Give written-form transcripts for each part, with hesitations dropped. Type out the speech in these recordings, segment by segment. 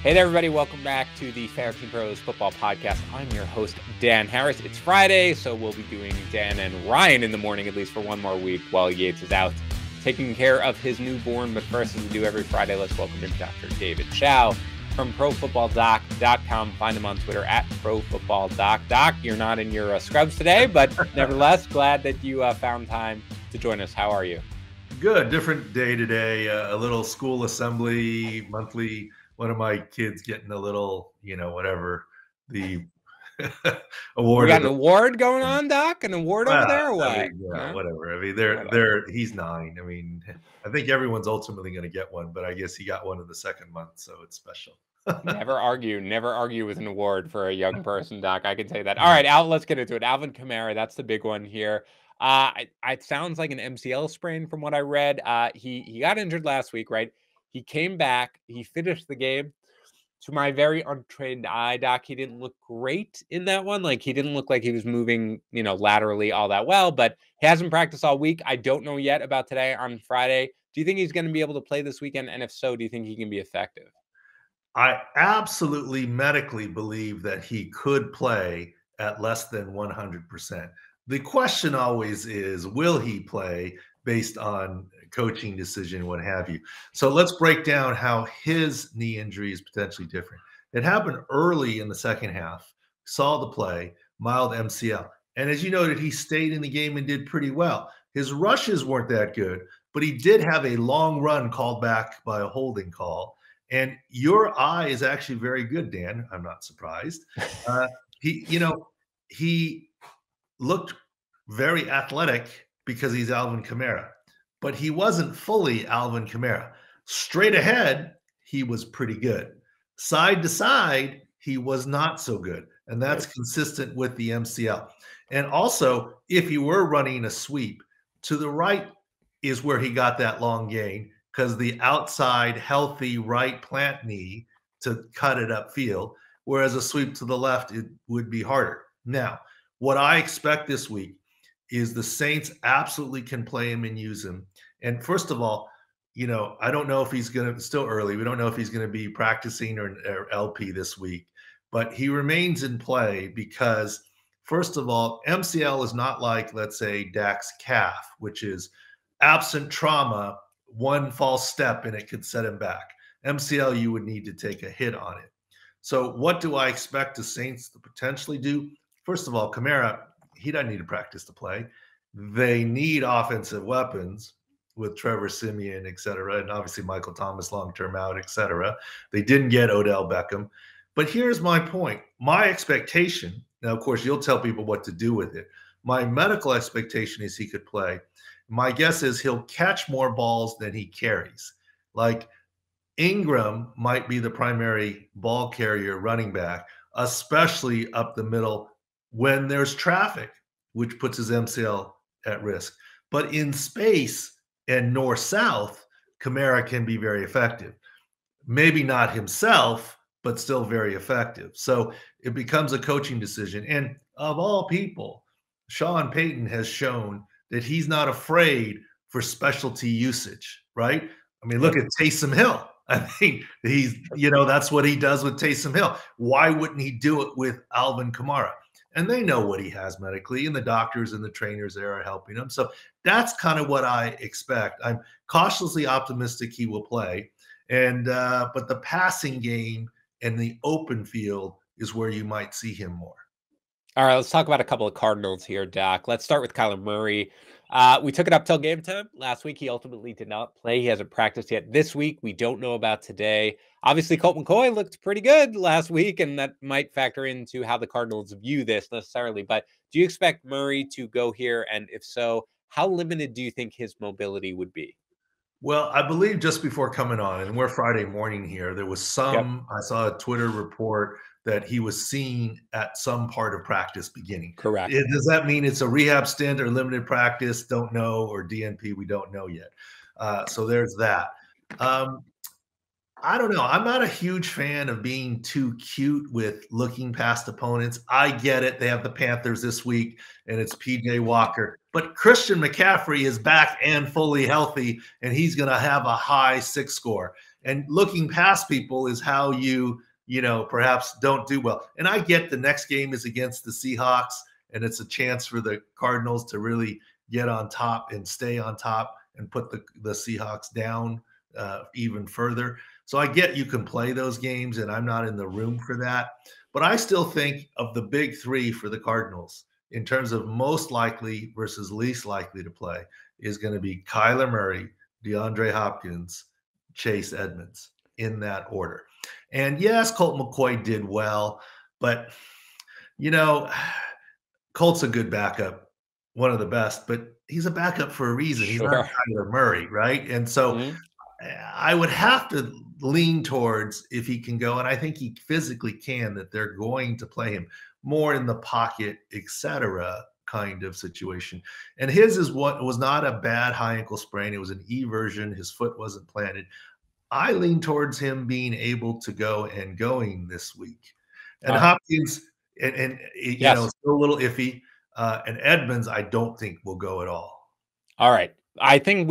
Hey there, everybody. Welcome back to the FantasyPros Football Podcast. I'm your host, Dan Harris. It's Friday, so we'll be doing Dan and Ryan in the morning, at least for one more week, while Yates is out taking care of his newborn. But first, as we do every Friday, let's welcome in Dr. David Chow from ProFootballDoc.com. Find him on Twitter at ProFootballDoc. Doc, you're not in your scrubs today, but nevertheless, glad that you found time to join us. How are you? Good. Different day today. A little school assembly monthly. One of my kids getting a little, whatever the award. We got an award going on, Doc? An award over there or what? I mean, yeah, whatever. I mean, he's 9. I mean, I think everyone's ultimately going to get one, but I guess he got one in the second month, so it's special. Never argue with an award for a young person, Doc. I can tell you that. All right, Al, let's get into it. Alvin Kamara, that's the big one here. It sounds like an MCL sprain from what I read. He got injured last week, right? He came back. He finished the game. To my very untrained eye, Doc, he didn't look great in that one. Like, he didn't look like he was moving, laterally all that well, but he hasn't practiced all week. I don't know yet about today on Friday. Do you think he's going to be able to play this weekend? And if so, do you think he can be effective? I absolutely medically believe that he could play at less than 100%. The question always is, will he play based on coaching decision, what have you? So let's break down how his knee injury is potentially different. It happened early in the second half, saw the play, mild MCL. And as you noted, he stayed in the game and did pretty well. His rushes weren't that good, but he did have a long run called back by a holding call. And your eye is actually very good, Dan. I'm not surprised. He looked very athletic because he's Alvin Kamara, but he wasn't fully Alvin Kamara. Straight ahead, he was pretty good. Side to side, he was not so good. And that's consistent with the MCL. And also, if you were running a sweep, to the right is where he got that long gain, because the outside healthy right plant knee to cut it upfield, whereas a sweep to the left, it would be harder. Now, what I expect this week is the Saints absolutely can play him and use him. And first of all, I don't know if he's going to, still early, we don't know if he's going to be practicing or LP this week, but he remains in play because, first of all, MCL is not like, let's say, Dak's calf, which is absent trauma, one false step and it could set him back. MCL, you would need to take a hit on it. So what do I expect the Saints to potentially do? First of all, Kamara, he doesn't need to practice to play. They need offensive weapons with Trevor Siemian, et cetera, and obviously Michael Thomas long-term out, et cetera. They didn't get Odell Beckham. But here's my point. My expectation, now, of course, you'll tell people what to do with it. My medical expectation is he could play. My guess is he'll catch more balls than he carries. Like Ingram might be the primary ball carrier running back, especially up the middle when there's traffic, which puts his MCL at risk. But in space and north-south, Kamara can be very effective. Maybe not himself, but still very effective. So it becomes a coaching decision. And of all people, Sean Payton has shown that he's not afraid for specialty usage, right? I mean, look at Taysom Hill. I think he's, that's what he does with Taysom Hill. Why wouldn't he do it with Alvin Kamara? And they know what he has medically, and the doctors and the trainers there are helping him. So that's kind of what I expect. I'm cautiously optimistic he will play. And but the passing game and the open field is where you might see him more. All right, let's talk about a couple of Cardinals here, Doc. Let's start with Kyler Murray. We took it up till game time. Last week, he ultimately did not play. He hasn't practiced yet this week. We don't know about today. Obviously, Colt McCoy looked pretty good last week, and that might factor into how the Cardinals view this necessarily. But do you expect Murray to go here? And if so, how limited do you think his mobility would be? Well, I believe just before coming on, and we're Friday morning here, there was I saw a Twitter report that he was seen at some part of practice beginning. Correct. Does that mean it's a rehab stint or limited practice? Don't know. Or DNP, we don't know yet. So there's that. I don't know. I'm not a huge fan of being too cute with looking past opponents. I get it. They have the Panthers this week, and it's PJ Walker. But Christian McCaffrey is back and fully healthy, and he's going to have a high 6 score. And looking past people is how you perhaps don't do well. And I get the next game is against the Seahawks, and it's a chance for the Cardinals to really get on top and stay on top and put the Seahawks down even further. So I get you can play those games, and I'm not in the room for that. But I still think of the big three for the Cardinals in terms of most likely versus least likely to play is going to be Kyler Murray, DeAndre Hopkins, Chase Edmonds, in that order. And yes, Colt McCoy did well, but Colt's a good backup, one of the best, but he's a backup for a reason. He's not Kyler Murray, right? And so I would have to lean towards, if he can go, and I think he physically can, that they're going to play him more in the pocket, etc. kind of situation. And his is what was not a bad high ankle sprain. It was an E version. His foot wasn't planted. I lean towards him being able to go and going this week. And Hopkins, and still a little iffy. And Edmonds, I don't think will go at all. All right. I think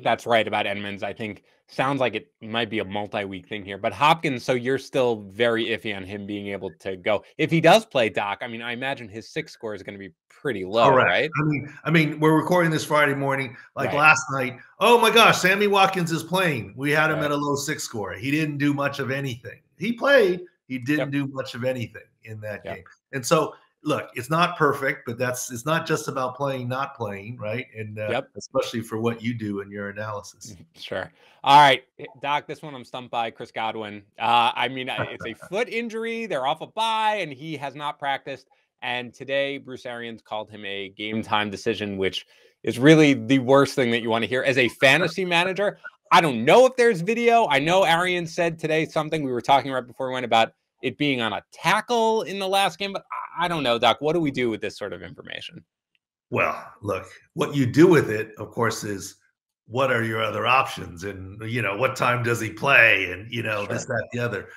that's right about Edmonds. I think sounds like it might be a multi-week thing here, but Hopkins, so you're still very iffy on him being able to go. If he does play, Doc, I mean, I imagine his 6 score is going to be pretty low, right? I mean, we're recording this Friday morning, last night. Oh my gosh, Sammy Watkins is playing. We had him at a low 6 score. He didn't do much of anything. He played. He didn't do much of anything in that game. And so, look, it's not perfect, but it's not just about playing, not playing, right? And especially for what you do in your analysis. Sure. All right, Doc, this one I'm stumped by. Chris Godwin. I mean, it's a foot injury. They're off a bye, and he has not practiced. And today, Bruce Arians called him a game time decision, which is really the worst thing that you want to hear. As a fantasy manager, I don't know if there's video. I know Arians said today something. We were talking right before we went about it being on a tackle in the last game, but I don't know, Doc. What do we do with this sort of information? Well, look, what you do with it, of course, is what are your other options, and what time does he play, and this, that, the other.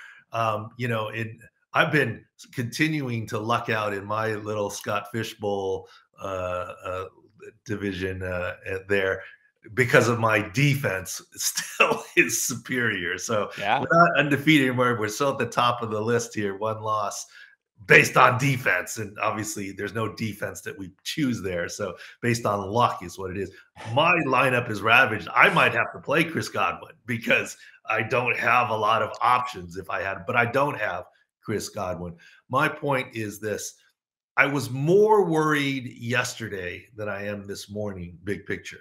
I've been continuing to luck out in my little Scott Fishbowl division there, because of my defense still is superior. So we're not undefeated anymore. We're still at the top of the list here, 1 loss based on defense. And obviously there's no defense that we choose there. So based on luck is what it is. My lineup is ravaged. I might have to play Chris Godwin because I don't have a lot of options but I don't have Chris Godwin. My point is this. I was more worried yesterday than I am this morning, big picture.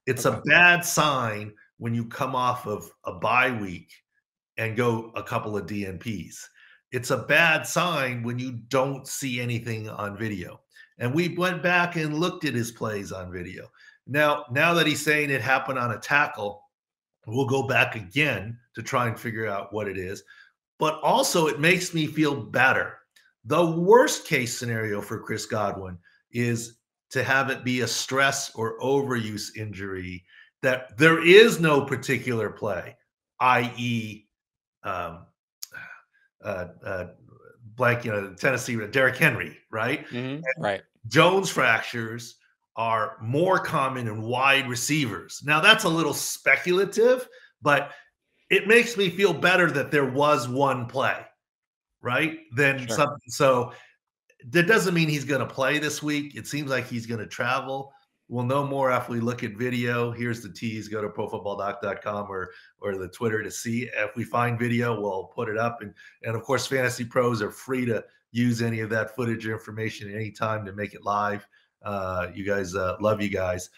It's a bad sign when you come off of a bye week and go a couple of DNPs. It's a bad sign when you don't see anything on video. And we went back and looked at his plays on video. Now that he's saying it happened on a tackle, we'll go back again to try and figure out what it is. But also it makes me feel better. The worst case scenario for Chris Godwin is to have it be a stress or overuse injury that there is no particular play, i.e., Tennessee, Derrick Henry, right? Right. Jones fractures are more common in wide receivers. Now that's a little speculative, but it makes me feel better that there was one play, right? Something. So that doesn't mean he's going to play this week. It seems like he's going to travel. We'll know more after we look at video. Here's the tease. Go to profootballdoc.com or the Twitter to see. If we find video, we'll put it up. And of course, Fantasy Pros are free to use any of that footage or information at any time to make it live. You guys, love you guys.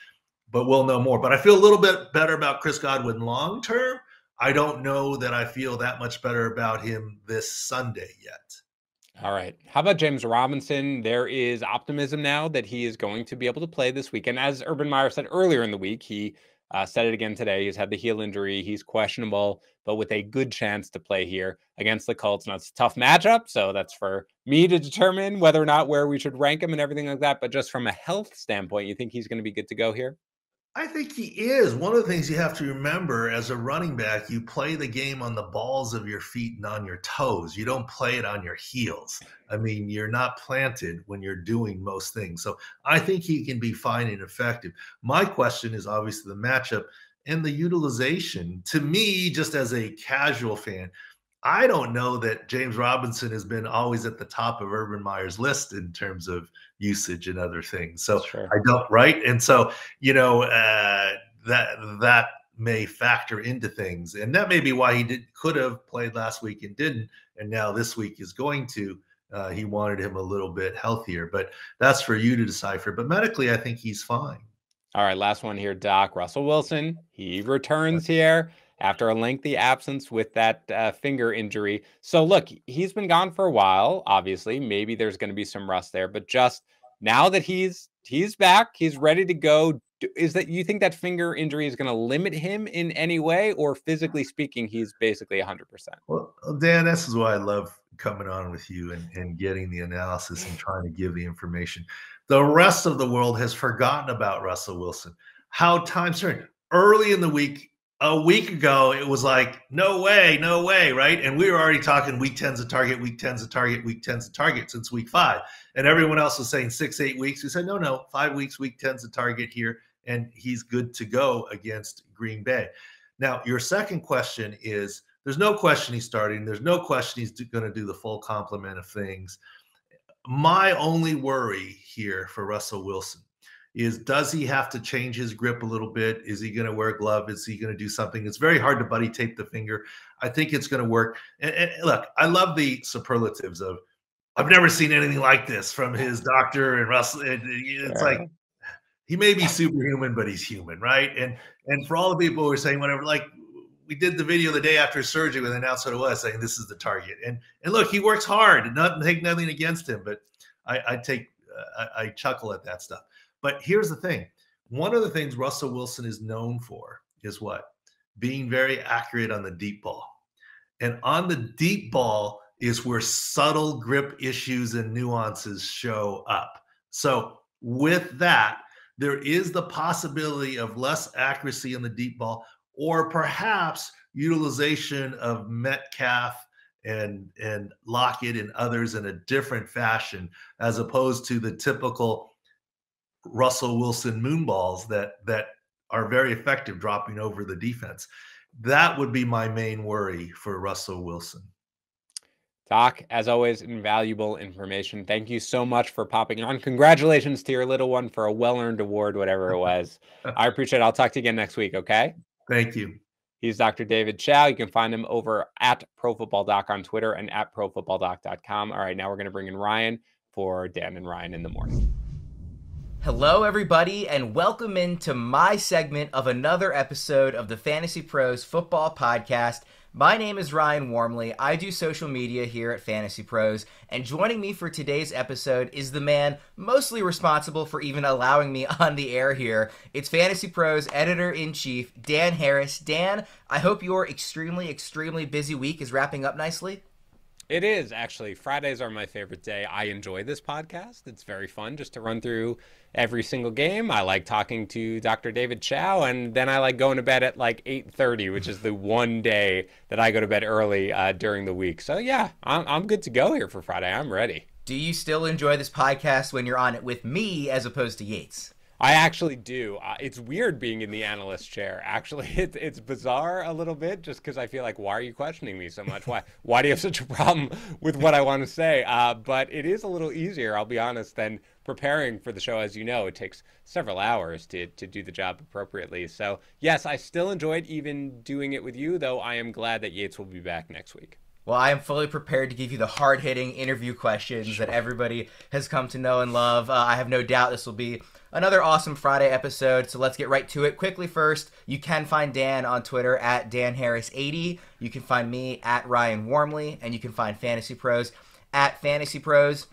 But we'll know more. But I feel a little bit better about Chris Godwin long term. I don't know that I feel that much better about him this Sunday yet. All right. How about James Robinson? There is optimism now that he is going to be able to play this weekend. As Urban Meyer said earlier in the week, he said it again today. He's had the heel injury. He's questionable, but with a good chance to play here against the Colts. Now, it's a tough matchup, so that's for me to determine whether or not where we should rank him and everything like that. But just from a health standpoint, you think he's going to be good to go here? I think he is. One of the things you have to remember as a running back, you play the game on the balls of your feet and on your toes. You don't play it on your heels. I mean, you're not planted when you're doing most things. So I think he can be fine and effective. My question is obviously the matchup. and the utilization. To me, just as a casual fan, I don't know that James Robinson has been always at the top of Urban Meyer's list in terms of usage and other things. So Sure. I don't, right? And so, that may factor into things. And that may be why he could have played last week and didn't. And now this week is going to. He wanted him a little bit healthier, but that's for you to decipher. But medically, I think he's fine. All right, last one here, Doc. Russell Wilson, he returns here after a lengthy absence with that finger injury. So look, he's been gone for a while. Obviously, maybe there's going to be some rust there, but just now that he's back, he's ready to go. Is that you think that finger injury is going to limit him in any way, or physically speaking, he's basically 100%? Well, Dan, this is why I love coming on with you and getting the analysis and trying to give the information. The rest of the world has forgotten about Russell Wilson. How times turn. Early in the week, a week ago, it was like, no way, right? And we were already talking week 10's a target, week 10's a target, week 10's a target since week 5. And everyone else was saying 6-8 weeks. We said, no, 5 weeks, week 10's a target here. And he's good to go against Green Bay. Now, your second question is, there's no question he's starting. There's no question he's going to do the full complement of things. My only worry here for Russell Wilson is, does he have to change his grip a little bit? Is he going to wear a glove? Is he going to do something? It's very hard to buddy tape the finger. I think it's going to work. And look, I love the superlatives of, I've never seen anything like this from his doctor and Russell. It's like, he may be superhuman, but he's human, right? And for all the people who are saying whatever, like, we did the video the day after surgery when they announced what it was, saying this is the target. And look, he works hard, and take nothing against him, but I chuckle at that stuff. But here's the thing. One of the things Russell Wilson is known for is what? Being very accurate on the deep ball. And on the deep ball is where subtle grip issues and nuances show up. So with that, there is the possibility of less accuracy on the deep ball, or perhaps utilization of Metcalf and Lockett and others in a different fashion, as opposed to the typical Russell Wilson moonballs that are very effective dropping over the defense. That would be my main worry for Russell Wilson. Doc, as always, invaluable information. Thank you so much for popping on. Congratulations to your little one for a well-earned award, whatever it was. I appreciate it. I'll talk to you again next week, okay? Thank you. He's Dr. David Chow. You can find him over at ProFootballDoc on Twitter and at ProFootballDoc.com. All right, now we're going to bring in Ryan for Dan and Ryan in the Morning. Hello, everybody, and welcome into my segment of another episode of the Fantasy Pros Football Podcast. My name is Ryan Warmley. I do social media here at Fantasy Pros, and joining me for today's episode is the man mostly responsible for even allowing me on the air here. It's Fantasy Pros Editor-in-Chief, Dan Harris. Dan, I hope your extremely, extremely busy week is wrapping up nicely. It is, actually. Fridays are my favorite day. I enjoy this podcast. It's very fun just to run through every single game. I like talking to Dr. David Chow, and then I like going to bed at like 8:30, which is the one day that I go to bed early during the week. So yeah, I'm good to go here for Friday. I'm ready. Do you still enjoy this podcast when you're on it with me as opposed to Yates? I actually do. It's weird being in the analyst chair. Actually, it's bizarre a little bit, just because I feel like, why are you questioning me so much? Why do you have such a problem with what I want to say? But it is a little easier, I'll be honest, than preparing for the show. As you know, it takes several hours to do the job appropriately. So yes, I still enjoyed even doing it with you, though I am glad that Yates will be back next week. Well, I am fully prepared to give you the hard-hitting interview questions that everybody has come to know and love. I have no doubt this will be another awesome Friday episode, so let's get right to it. Quickly first, you can find Dan on Twitter at DanHarris80. You can find me at Ryan Warmley, and you can find Fantasy Pros at Fantasy Pros.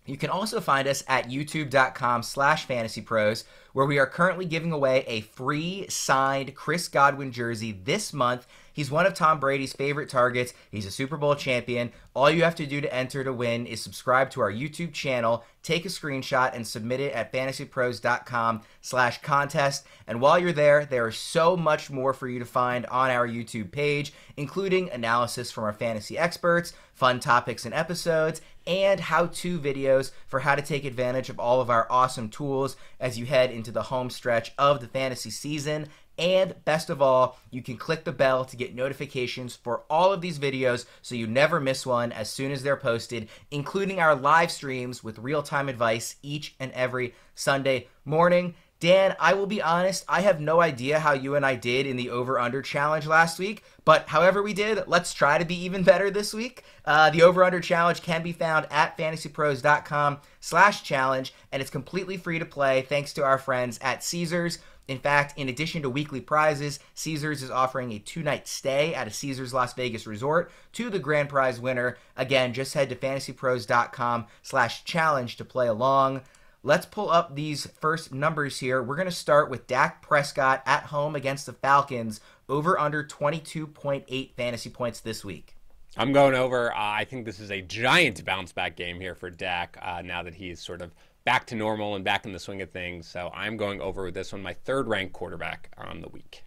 You can also find us at youtube.com/fantasypros, where we are currently giving away a free signed Chris Godwin jersey this month. He's one of Tom Brady's favorite targets. He's a Super Bowl champion. All you have to do to enter to win is subscribe to our YouTube channel, take a screenshot, and submit it at fantasypros.com/contest. And while you're there is so much more for you to find on our YouTube page, including analysis from our fantasy experts, fun topics and episodes, and how-to videos for how to take advantage of all of our awesome tools as you head into the home stretch of the fantasy season. And best of all, you can click the bell to get notifications for all of these videos so you never miss one as soon as they're posted, including our live streams with real-time advice each and every Sunday morning. Dan, I will be honest, I have no idea how you and I did in the over-under challenge last week, but however we did, let's try to be even better this week. The over-under challenge can be found at fantasypros.com/challenge, and it's completely free to play thanks to our friends at Caesars. In fact, in addition to weekly prizes, Caesars is offering a 2-night stay at a Caesars Las Vegas resort to the grand prize winner. Again, just head to fantasypros.com/challenge to play along. Let's pull up these first numbers here. We're going to start with Dak Prescott at home against the Falcons, over under 22.8 fantasy points this week. I'm going over. I think this is a giant bounce back game here for Dak now that he's sort of back to normal and back in the swing of things. So I'm going over with this one, my third ranked quarterback on the week.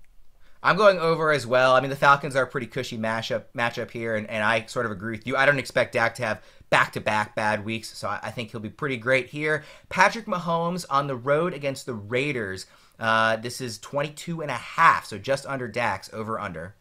I'm going over as well. I mean, the Falcons are a pretty cushy matchup here, and I sort of agree with you. I don't expect Dak to have back-to-back bad weeks, so I think he'll be pretty great here. Patrick Mahomes on the road against the Raiders. This is 22.5, so just under Dak's over-under.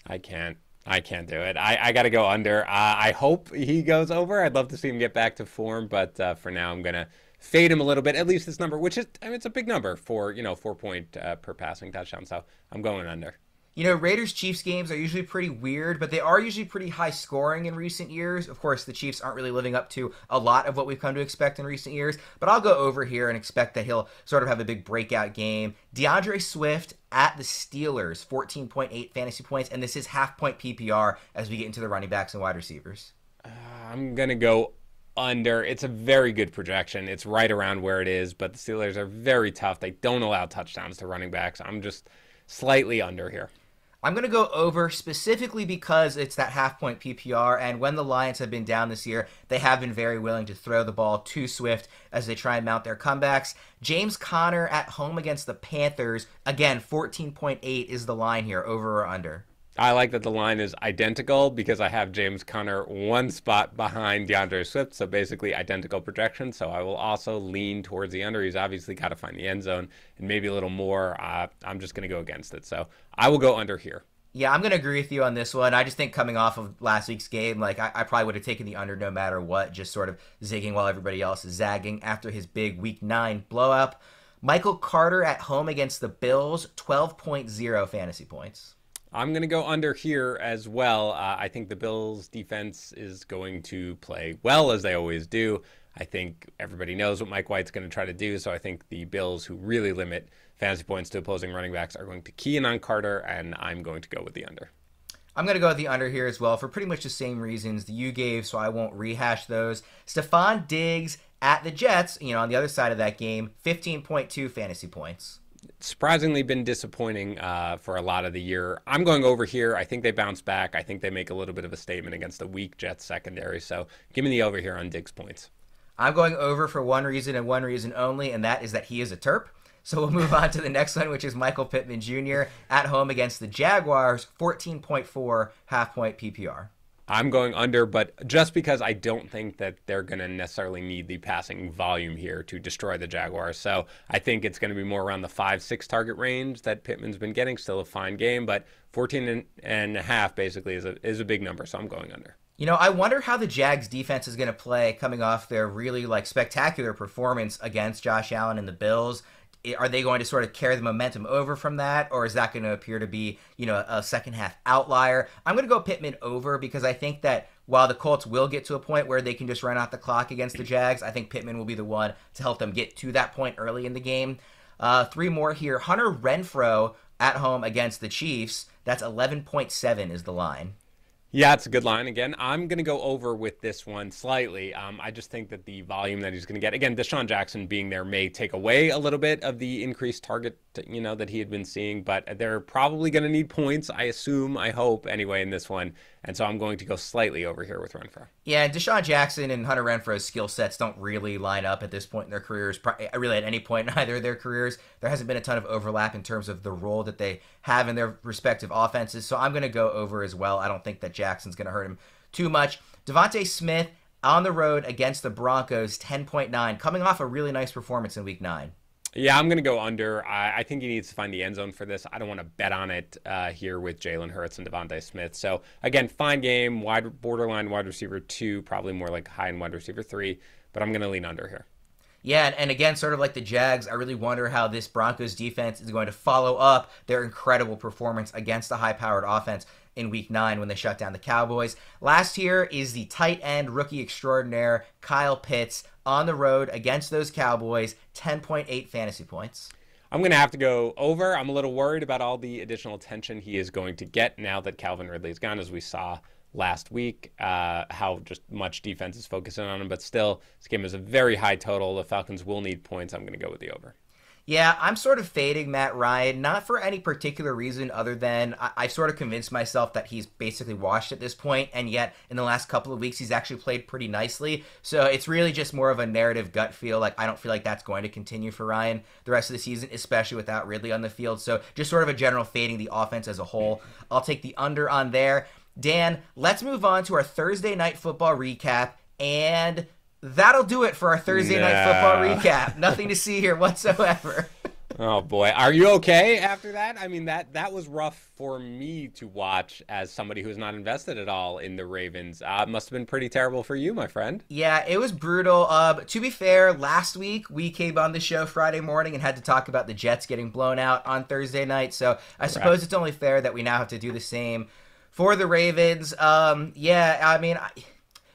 I can't do it. I got to go under. I hope he goes over. I'd love to see him get back to form, but for now I'm going to fade him a little bit, at least this number, which is, I mean, it's a big number for, 4 point per passing touchdown. So I'm going under. Raiders-Chiefs games are usually pretty weird, but they are usually pretty high scoring in recent years. Of course, the Chiefs aren't really living up to a lot of what we've come to expect in recent years, but I'll go over here and expect that he'll sort of have a big breakout game. DeAndre Swift at the Steelers, 14.8 fantasy points, and this is half-point PPR as we get into the running backs and wide receivers. I'm going to go under. It's a very good projection. It's right around where it is, but the Steelers are very tough. They don't allow touchdowns to running backs. I'm just slightly under here. I'm going to go over specifically because it's that half-point PPR, and when the Lions have been down this year, they have been very willing to throw the ball to Swift as they try and mount their comebacks. James Conner at home against the Panthers. Again, 14.8 is the line here, over or under. I like that the line is identical because I have James Conner one spot behind DeAndre Swift, so basically identical projection. So I will also lean towards the under. He's obviously got to find the end zone and maybe a little more. I'm just going to go against it. So I will go under here. Yeah, I'm going to agree with you on this one. I just think coming off of last week's game, I probably would have taken the under no matter what, just sort of zigging while everybody else is zagging after his big Week 9 blow-up. Michael Carter at home against the Bills, 12.0 fantasy points. I'm going to go under here as well. I think the Bills' defense is going to play well, as they always do. I think everybody knows what Mike White's going to try to do, so I think the Bills, who really limit fantasy points to opposing running backs, are going to key in on Carter, and I'm going to go with the under. I'm going to go with the under here as well for pretty much the same reasons that you gave, so I won't rehash those. Stephon Diggs at the Jets, on the other side of that game, 15.2 fantasy points. Surprisingly been disappointing for a lot of the year. I'm going over here. I think they bounce back. I think they make a little bit of a statement against a weak Jets secondary. So give me the over here on Diggs points. I'm going over for one reason and one reason only, and that is that he is a Terp. So we'll move on to the next one, which is Michael Pittman Jr. at home against the Jaguars, 14.4 half-point PPR. I'm going under, but just because I don't think that they're going to necessarily need the passing volume here to destroy the Jaguars. So I think it's going to be more around the 5-6 target range that Pittman's been getting. Still a fine game, but 14.5 basically is a big number, so I'm going under. I wonder how the Jags defense is going to play coming off their really spectacular performance against Josh Allen and the Bills. Are they going to sort of carry the momentum over from that, or is that going to appear to be, a second half outlier? I'm going to go Pittman over because I think that while the Colts will get to a point where they can just run out the clock against the Jags, I think Pittman will be the one to help them get to that point early in the game. 3 more here. Hunter Renfrow at home against the Chiefs. That's 11.7 is the line. Yeah, it's a good line. Again, I'm going to go over with this one slightly. I just think that the volume that he's going to get, again, Deshaun Jackson being there may take away a little bit of the increased target, that he had been seeing, but they're probably going to need points, I assume, I hope, anyway, in this one. And so I'm going to go slightly over here with Renfrow. Yeah, Deshaun Jackson and Hunter Renfrow's skill sets don't really line up at this point in their careers, really at any point in either of their careers. There hasn't been a ton of overlap in terms of the role that they have in their respective offenses, so I'm going to go over as well. I don't think that Jackson's going to hurt him too much. DeVonta Smith on the road against the Broncos, 10.9, coming off a really nice performance in Week 9. Yeah, I'm going to go under. I think he needs to find the end zone for this. I don't want to bet on it here with Jalen Hurts and DeVonta Smith. So, again, fine game, borderline wide receiver 2, probably more like high end wide receiver 3, but I'm going to lean under here. Yeah, and again, sort of like the Jags, I really wonder how this Broncos defense is going to follow up their incredible performance against a high-powered offense in Week 9 when they shut down the Cowboys. Last here is the tight end rookie extraordinaire Kyle Pitts on the road against those Cowboys, 10.8 fantasy points. I'm going to have to go over. I'm a little worried about all the additional attention he is going to get now that Calvin Ridley is gone, as we saw last week, how just much defense is focusing on him. But still, this game is a very high total. The Falcons will need points. I'm going to go with the over. Yeah, I'm sort of fading Matt Ryan, not for any particular reason other than I've sort of convinced myself that he's basically washed at this point, and yet in the last couple of weeks he's actually played pretty nicely. So it's really just more of a narrative gut feel. Like, I don't feel like that's going to continue for Ryan the rest of the season, especially without Ridley on the field. So just sort of a general fading the offense as a whole. I'll take the under on there. Dan, let's move on to our Thursday Night Football recap, and that'll do it for our Thursday Night Football recap. Nothing to see here whatsoever. Oh, boy. Are you okay after that? I mean, that was rough for me to watch as somebody who's not invested at all in the Ravens. Must have been pretty terrible for you, my friend. Yeah, it was brutal. To be fair, last week we came on the show Friday morning and had to talk about the Jets getting blown out on Thursday night. So I suppose it's only fair that we now have to do the same for the Ravens. Yeah, I mean,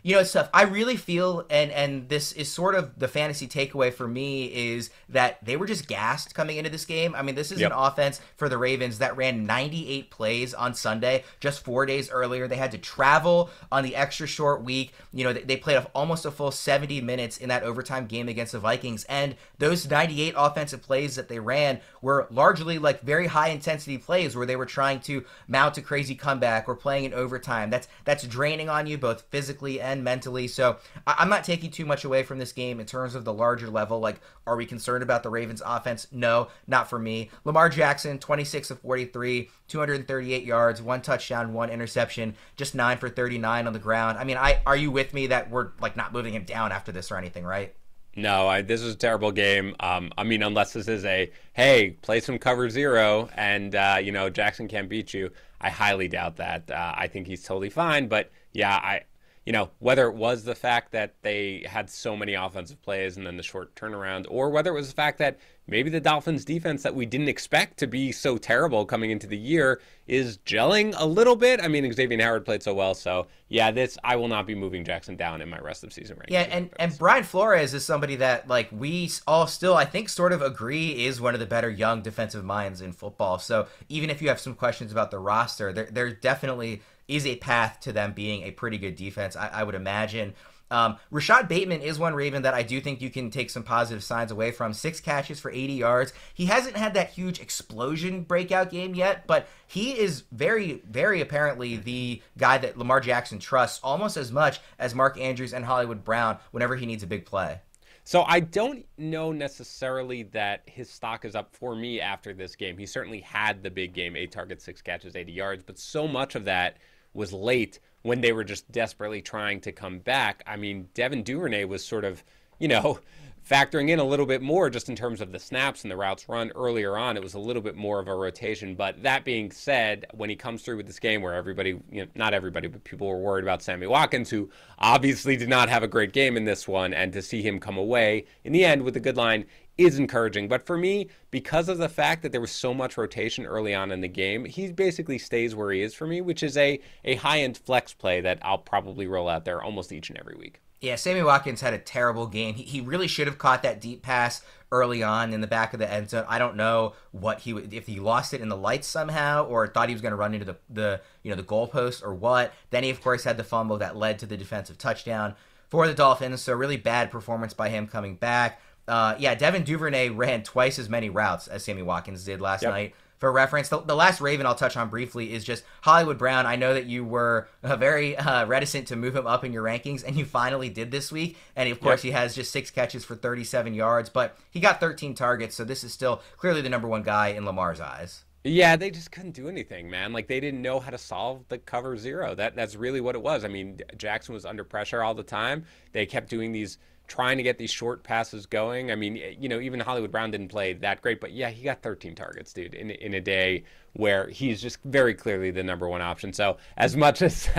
it's tough. I really feel, and this is sort of the fantasy takeaway for me, is that they were just gassed coming into this game. I mean, this is an offense for the Ravens that ran 98 plays on Sunday, just 4 days earlier. They had to travel on the extra short week. They played almost a full 70 minutes in that overtime game against the Vikings, and those 98 offensive plays that they ran were largely like very high intensity plays where they were trying to mount a crazy comeback or playing in overtime. That's draining on you both physically and mentally. So I'm not taking too much away from this game in terms of the larger level. Like, are we concerned about the Ravens offense? No, not for me. Lamar Jackson, 26 of 43, 238 yards, 1 touchdown, 1 interception, just 9 for 39 on the ground. I mean, are you with me that we're like not moving him down after this or anything, right? No, this is a terrible game. I mean, unless this is hey, play some cover 0 and, Jackson can't beat you. I highly doubt that. I think he's totally fine. But, yeah, whether it was the fact that they had so many offensive plays and then the short turnaround, or whether it was the fact that maybe the Dolphins defense that we didn't expect to be so terrible coming into the year is gelling a little bit. I mean, Xavier Howard played so well. So, yeah, I will not be moving Jackson down in my rest of season ranking. Yeah, and Brian Flores is somebody that, like, we all still, I think, sort of agree is one of the better young defensive minds in football. So even if you have some questions about the roster, there definitely is a path to them being a pretty good defense, I would imagine. Rashod Bateman is one Raven that I do think you can take some positive signs away from. 6 catches for 80 yards. He hasn't had that huge explosion breakout game yet, but he is very, very apparently the guy that Lamar Jackson trusts almost as much as Mark Andrews and Hollywood Brown whenever he needs a big play. So I don't know necessarily that his stock is up for me after this game. He certainly had the big game, 8 targets, 6 catches, 80 yards, but so much of that was late when they were just desperately trying to come back. I mean, Devin Duvernay was sort of, factoring in a little bit more just in terms of the snaps and the routes run earlier on. It was a little bit more of a rotation. But that being said, when he comes through with this game where everybody, not everybody, but people were worried about Sammy Watkins, who obviously did not have a great game in this one, and to see him come away in the end with a good line is encouraging. But for me, because of the fact that there was so much rotation early on in the game, he basically stays where he is for me, which is a high-end flex play that I'll probably roll out there almost each and every week. Yeah, Sammy Watkins had a terrible game. He really should have caught that deep pass early on in the back of the end zone. I don't know if he lost it in the lights somehow or thought he was going to run into the goalpost or what. Then he of course had the fumble that led to the defensive touchdown for the Dolphins. So really bad performance by him coming back. Devin Duvernay ran twice as many routes as Sammy Watkins did last night. For reference, the last Raven I'll touch on briefly is just Hollywood Brown. I know that you were very reticent to move him up in your rankings, and you finally did this week. And, of course, he has just 6 catches for 37 yards, but he got 13 targets, so this is still clearly the number 1 guy in Lamar's eyes. Yeah, they just couldn't do anything, man. Like, they didn't know how to solve the cover 0. That's really what it was. I mean, Jackson was under pressure all the time. They kept doing these trying to get these short passes going. I mean, even Hollywood Brown didn't play that great, but yeah, he got 13 targets, dude, in a day where he's just very clearly the number one option. So as much as,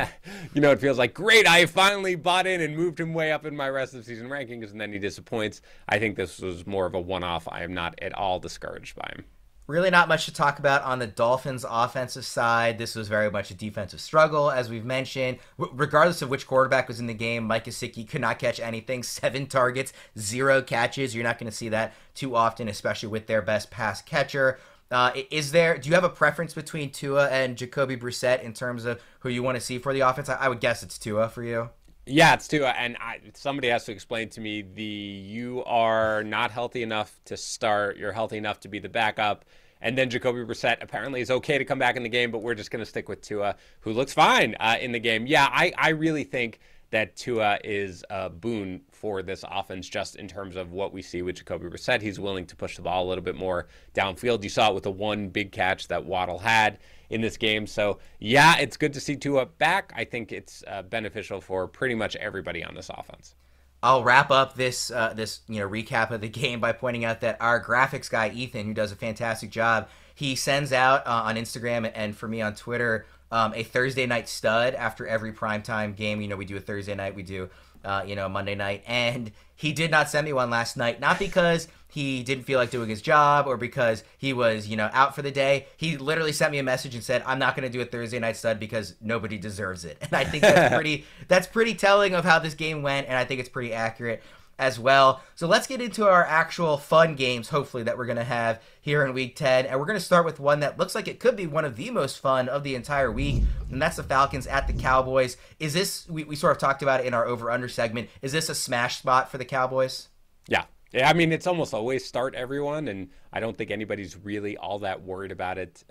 it feels like, great, I finally bought in and moved him way up in my rest of season rankings, and then he disappoints, I think this was more of a one-off. I am not at all discouraged by him. Really not much to talk about on the Dolphins' offensive side. This was very much a defensive struggle, as we've mentioned. Regardless of which quarterback was in the game, Mike Gesicki could not catch anything. 7 targets, 0 catches. You're not going to see that too often, especially with their best pass catcher. Do you have a preference between Tua and Jacoby Brissett in terms of who you want to see for the offense? I would guess it's Tua for you. Yeah, it's Tua, and somebody has to explain to me you are not healthy enough to start, you're healthy enough to be the backup, and then Jacoby Brissett apparently is okay to come back in the game, but we're just going to stick with Tua, who looks fine in the game. Yeah, I really think that Tua is a boon for this offense just in terms of what we see with Jacoby Brissett. He's willing to push the ball a little bit more downfield. You saw it with the one big catch that Waddle had in this game. So, yeah, it's good to see Tua back. I think it's beneficial for pretty much everybody on this offense. I'll wrap up this recap of the game by pointing out that our graphics guy, Ethan, who does a fantastic job, he sends out on Instagram and for me on Twitter a Thursday night stud after every primetime game. We do a Thursday night, we do a Monday night, and he did not send me one last night, not because he didn't feel like doing his job or because he was, out for the day. He literally sent me a message and said, I'm not going to do a Thursday night stud because nobody deserves it. And I think that's pretty telling of how this game went, and I think it's pretty accurate as well. So let's get into our actual fun games, hopefully, that we're going to have here in Week 10. And we're going to start with one that looks like it could be one of the most fun of the entire week, and that's the Falcons at the Cowboys. Is this, we sort of talked about it in our over-under segment, is this a smash spot for the Cowboys? Yeah, I mean, it's almost always start everyone, and I don't think anybody's really all that worried about it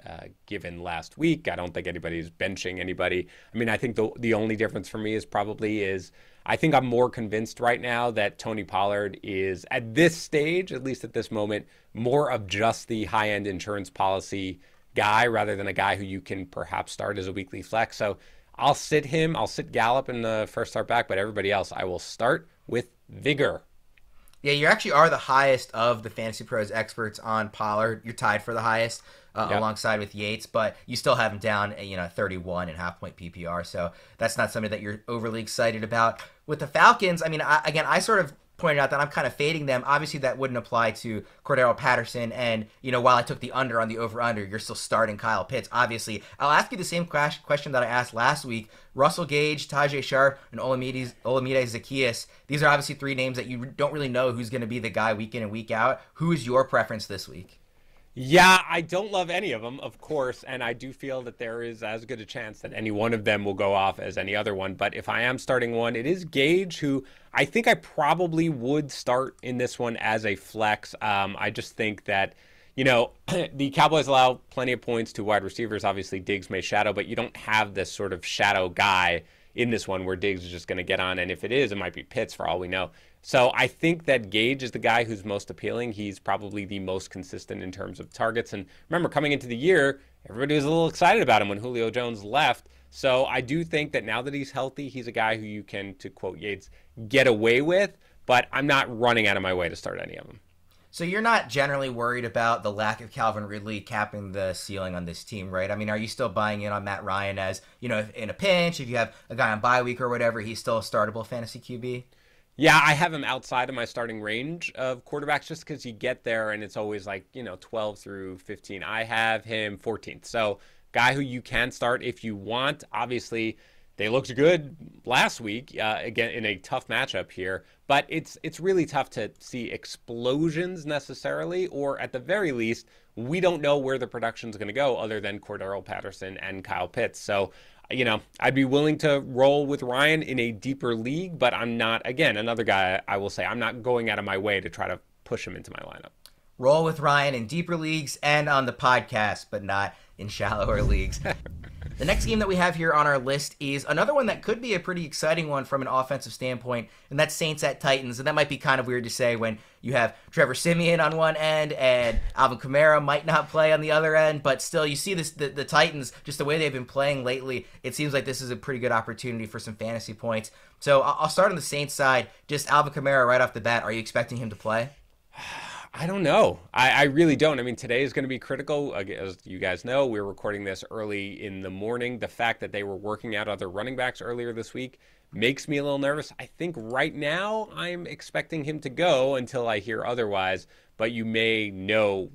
given last week. I don't think anybody's benching anybody. I mean, I think the only difference for me is I think I'm more convinced right now that Tony Pollard is, at this stage, at least at this moment, more of just the high-end insurance policy guy rather than a guy who you can perhaps start as a weekly flex. So I'll sit him. I'll sit Gallup in the first start back, but everybody else I will start with vigor. Yeah, you actually are the highest of the Fantasy Pros experts on Pollard. You're tied for the highest alongside with Yates, but you still have him down at 31 and half-point PPR, so that's not something that you're overly excited about. With the Falcons, I mean, I sort of pointed out that I'm kind of fading them. Obviously, that wouldn't apply to Cordero Patterson, and, while I took the under on the over-under, you're still starting Kyle Pitts, obviously. I'll ask you the same question that I asked last week. Russell Gage, Tajay Sharp, and Olamide Zaccheaus, these are obviously 3 names that you don't really know who's going to be the guy week in and week out. Who is your preference this week? Yeah, I don't love any of them, of course, and I do feel that there is as good a chance that any one of them will go off as any other one. But if I am starting one, it is Gage, who I think I probably would start in this one as a flex. I just think that, the Cowboys allow plenty of points to wide receivers. Obviously, Diggs may shadow, but you don't have this sort of shadow guy in this one where Diggs is just going to get on. And if it is, it might be Pitts for all we know. So I think that Gage is the guy who's most appealing. He's probably the most consistent in terms of targets. And remember, coming into the year, everybody was a little excited about him when Julio Jones left. So I do think that now that he's healthy, he's a guy who you can, to quote Yates, get away with. But I'm not running out of my way to start any of them. So you're not generally worried about the lack of Calvin Ridley capping the ceiling on this team, right? I mean, are you still buying in on Matt Ryan as, if in a pinch, if you have a guy on bye week or whatever, he's still a startable fantasy QB? Yeah, I have him outside of my starting range of quarterbacks just because you get there and it's always like, 12 through 15. I have him 14th. So guy who you can start if you want. Obviously, they looked good last week, again, in a tough matchup here. But it's really tough to see explosions necessarily, or at the very least, we don't know where the production's going to go other than Cordero Patterson and Kyle Pitts. So, I'd be willing to roll with Ryan in a deeper league, but I'm not, again, another guy I will say, I'm not going out of my way to try to push him into my lineup. Roll with Ryan in deeper leagues and on the podcast, but not in shallower leagues. The next game that we have here on our list is another one that could be a pretty exciting one from an offensive standpoint, and that's Saints at Titans. And that might be kind of weird to say when you have Trevor Siemian on one end and Alvin Kamara might not play on the other end, but still you see the Titans, just the way they've been playing lately, it seems like this is a pretty good opportunity for some fantasy points. So I'll start on the Saints side. Just Alvin Kamara right off the bat. Are you expecting him to play? I don't know. I really don't. I mean, today is going to be critical. As you guys know, we're recording this early in the morning. The fact that they were working out other running backs earlier this week makes me a little nervous. I think right now I'm expecting him to go until I hear otherwise, but you may know,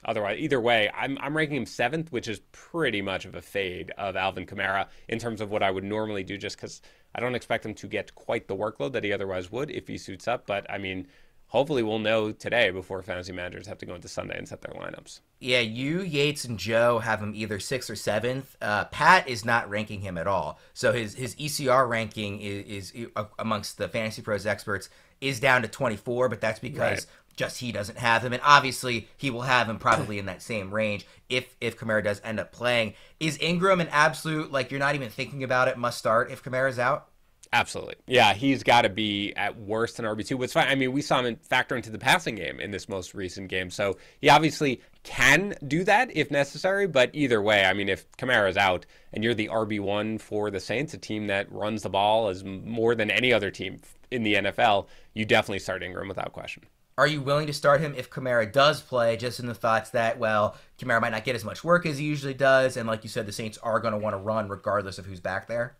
otherwise. Either way, I'm ranking him 7th, which is pretty much of a fade of Alvin Kamara in terms of what I would normally do, just because I don't expect him to get quite the workload that he otherwise would if he suits up. But I mean, hopefully we'll know today before fantasy managers have to go into Sunday and set their lineups. Yeah, you, Yates, and Joe have him either 6th or 7th. Pat is not ranking him at all. So his ECR ranking is amongst the Fantasy Pros experts is down to 24, but that's because just he doesn't have him. And obviously he will have him probably in that same range if Kamara does end up playing. Is Ingram an absolute, like you're not even thinking about it, must start if Kamara's out? Absolutely. Yeah, he's got to be at worst an RB2. What's fine, I mean, we saw him factor into the passing game in this most recent game. So he obviously can do that if necessary. But either way, I mean, if Kamara's out and you're the RB1 for the Saints, a team that runs the ball as more than any other team in the NFL, you definitely start Ingram without question. Are you willing to start him if Kamara does play, just in the thoughts that, well, Kamara might not get as much work as he usually does, and like you said, the Saints are going to want to run regardless of who's back there?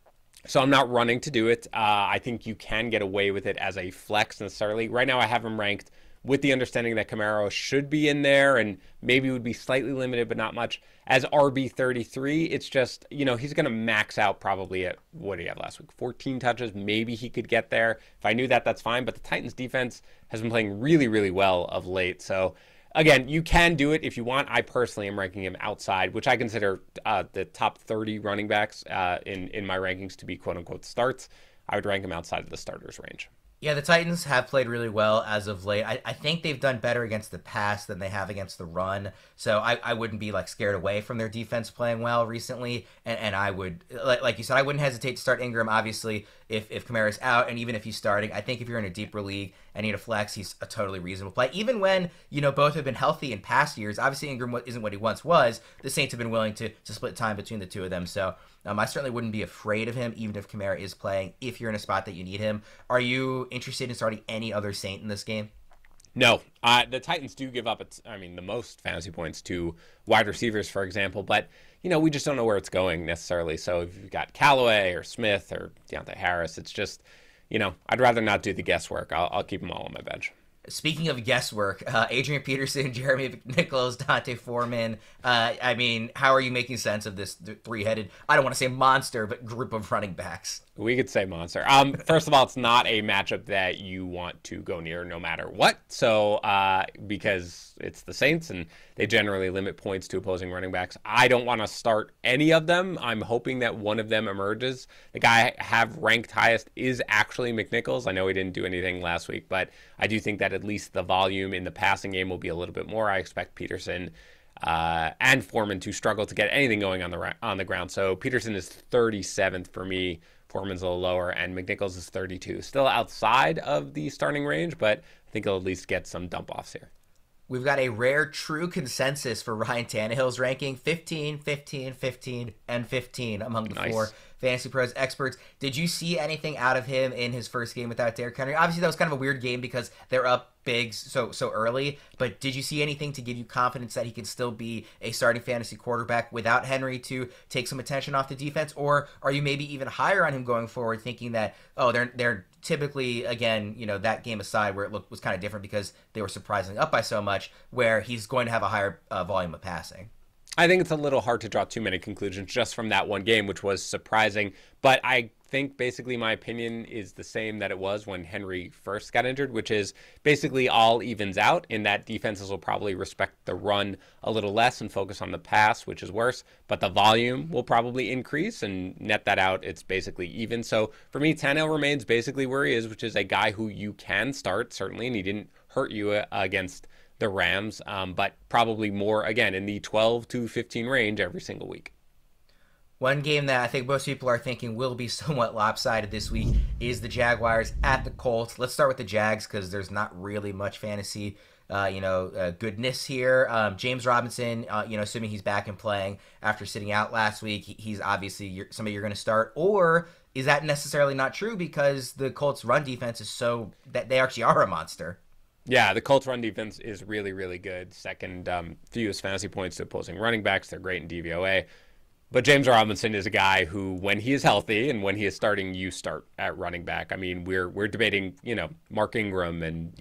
So I'm not running to do it. I think you can get away with it as a flex necessarily. Right now I have him ranked with the understanding that Kamara should be in there and maybe would be slightly limited, but not much. As RB33, it's just, he's going to max out probably at, what did he have last week? 14 touches. Maybe he could get there. If I knew that, that's fine. But the Titans defense has been playing really, really well of late. So again, you can do it if you want. I personally am ranking him outside, which I consider the top 30 running backs in my rankings to be quote-unquote starts. I would rank him outside of the starters range. Yeah, the Titans have played really well as of late. I think they've done better against the pass than they have against the run. So I wouldn't be scared away from their defense playing well recently. And I would, like you said, I wouldn't hesitate to start Ingram, obviously, if Kamara's out. And even if he's starting, I think if you're in a deeper league and need a flex, he's a totally reasonable play. Even when, both have been healthy in past years. Obviously, Ingram isn't what he once was. The Saints have been willing to split time between the two of them. So I certainly wouldn't be afraid of him, even if Kamara is playing, if you're in a spot that you need him. Are you interested in starting any other Saint in this game? No. The Titans do give up, the most fantasy points to wide receivers, for example. But, we just don't know where it's going necessarily. So if you've got Callaway or Smith or Deontay Harris, it's just, I'd rather not do the guesswork. I'll keep them all on my bench. Speaking of guesswork, Adrian Peterson, Jeremy McNichols, Dante Foreman. How are you making sense of this three-headed, I don't want to say monster, but group of running backs? We could say monster. First of all, it's not a matchup that you want to go near no matter what. So, because it's the Saints and they generally limit points to opposing running backs, I don't want to start any of them. I'm hoping that one of them emerges. The guy I have ranked highest is actually McNichols. I know he didn't do anything last week, but I do think that at least the volume in the passing game will be a little bit more. I expect Peterson and Foreman to struggle to get anything going on the ground. So Peterson is 37th for me. Foreman's a little lower, and McNichols is 32. Still outside of the starting range, but I think he'll at least get some dump-offs here. We've got a rare true consensus for Ryan Tannehill's ranking, 15, 15, 15, and 15 among the four Fantasy Pros experts. Did you see anything out of him in his first game without Derrick Henry? Obviously, that was kind of a weird game because they're up big so early, but did you see anything to give you confidence that he can still be a starting fantasy quarterback without Henry to take some attention off the defense? Or are you maybe even higher on him going forward, thinking that, they're typically, again, that game aside where it was kind of different because they were surprisingly up by so much, where he's going to have a higher volume of passing? I think it's a little hard to draw too many conclusions just from that one game, which was surprising. But I think basically my opinion is the same that it was when Henry first got injured, which is basically all evens out in that defenses will probably respect the run a little less and focus on the pass, which is worse. But the volume will probably increase, and net that out, it's basically even. So for me, Tannehill remains basically where he is, which is a guy who you can start, certainly, and he didn't hurt you against the Rams, but probably more, again, in the 12 to 15 range every single week. One game that I think most people are thinking will be somewhat lopsided this week is the Jaguars at the Colts. Let's start with the Jags because there's not really much fantasy, goodness here. James Robinson, assuming he's back and playing after sitting out last week, he's obviously somebody you're going to start. Or is that necessarily not true because the Colts' run defense is so that they actually are a monster? Yeah, the Colts run defense is really, really good. Second fewest fantasy points to opposing running backs. They're great in DVOA. But James Robinson is a guy who, when he is healthy and when he is starting, you start at running back. I mean, we're debating, Mark Ingram and,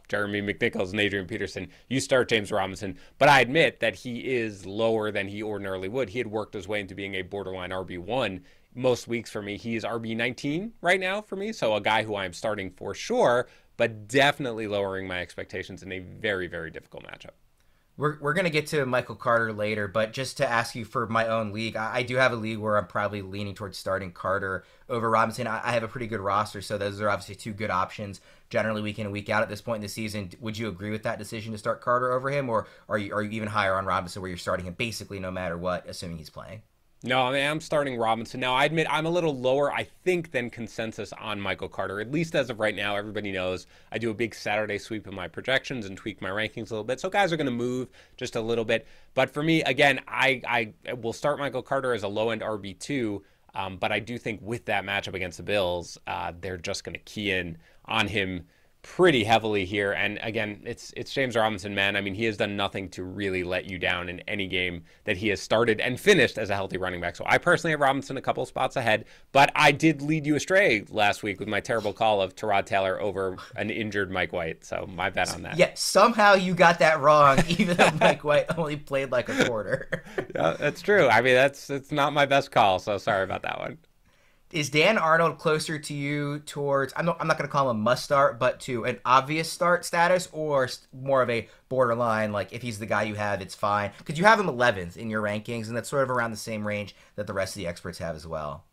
Jeremy McNichols and Adrian Peterson. You start James Robinson. But I admit that he is lower than he ordinarily would. He had worked his way into being a borderline RB1 most weeks for me. He is RB19 right now for me. So a guy who I'm starting for sure, but definitely lowering my expectations in a very, very difficult matchup. We're going to get to Michael Carter later, but just to ask you for my own league, I do have a league where I'm probably leaning towards starting Carter over Robinson. I have a pretty good roster, so those are obviously two good options generally week in and week out at this point in the season. Would you agree with that decision to start Carter over him, or are you even higher on Robinson where you're starting him basically no matter what, assuming he's playing? No, I mean, I'm starting Robinson. Now, I admit I'm a little lower, I think, than consensus on Michael Carter. At least as of right now, everybody knows I do a big Saturday sweep of my projections and tweak my rankings a little bit. So guys are going to move just a little bit. But for me, again, I will start Michael Carter as a low-end RB2. But I do think with that matchup against the Bills, they're just going to key in on him pretty heavily here. And again, it's James Robinson, man. I mean, he has done nothing to really let you down in any game that he has started and finished as a healthy running back. So I personally have Robinson a couple spots ahead, but I did lead you astray last week with my terrible call of Tyrod Taylor over an injured Mike White. So my bet on that. Yeah, somehow you got that wrong, even though Mike White only played like a quarter. Yeah, that's true. I mean, it's not my best call, so sorry about that one. Is Dan Arnold closer to you towards, I'm not going to call him a must start, but to an obvious start status, or more of a borderline, like if he's the guy you have, it's fine? Because you have him 11th in your rankings, and that's sort of around the same range that the rest of the experts have as well.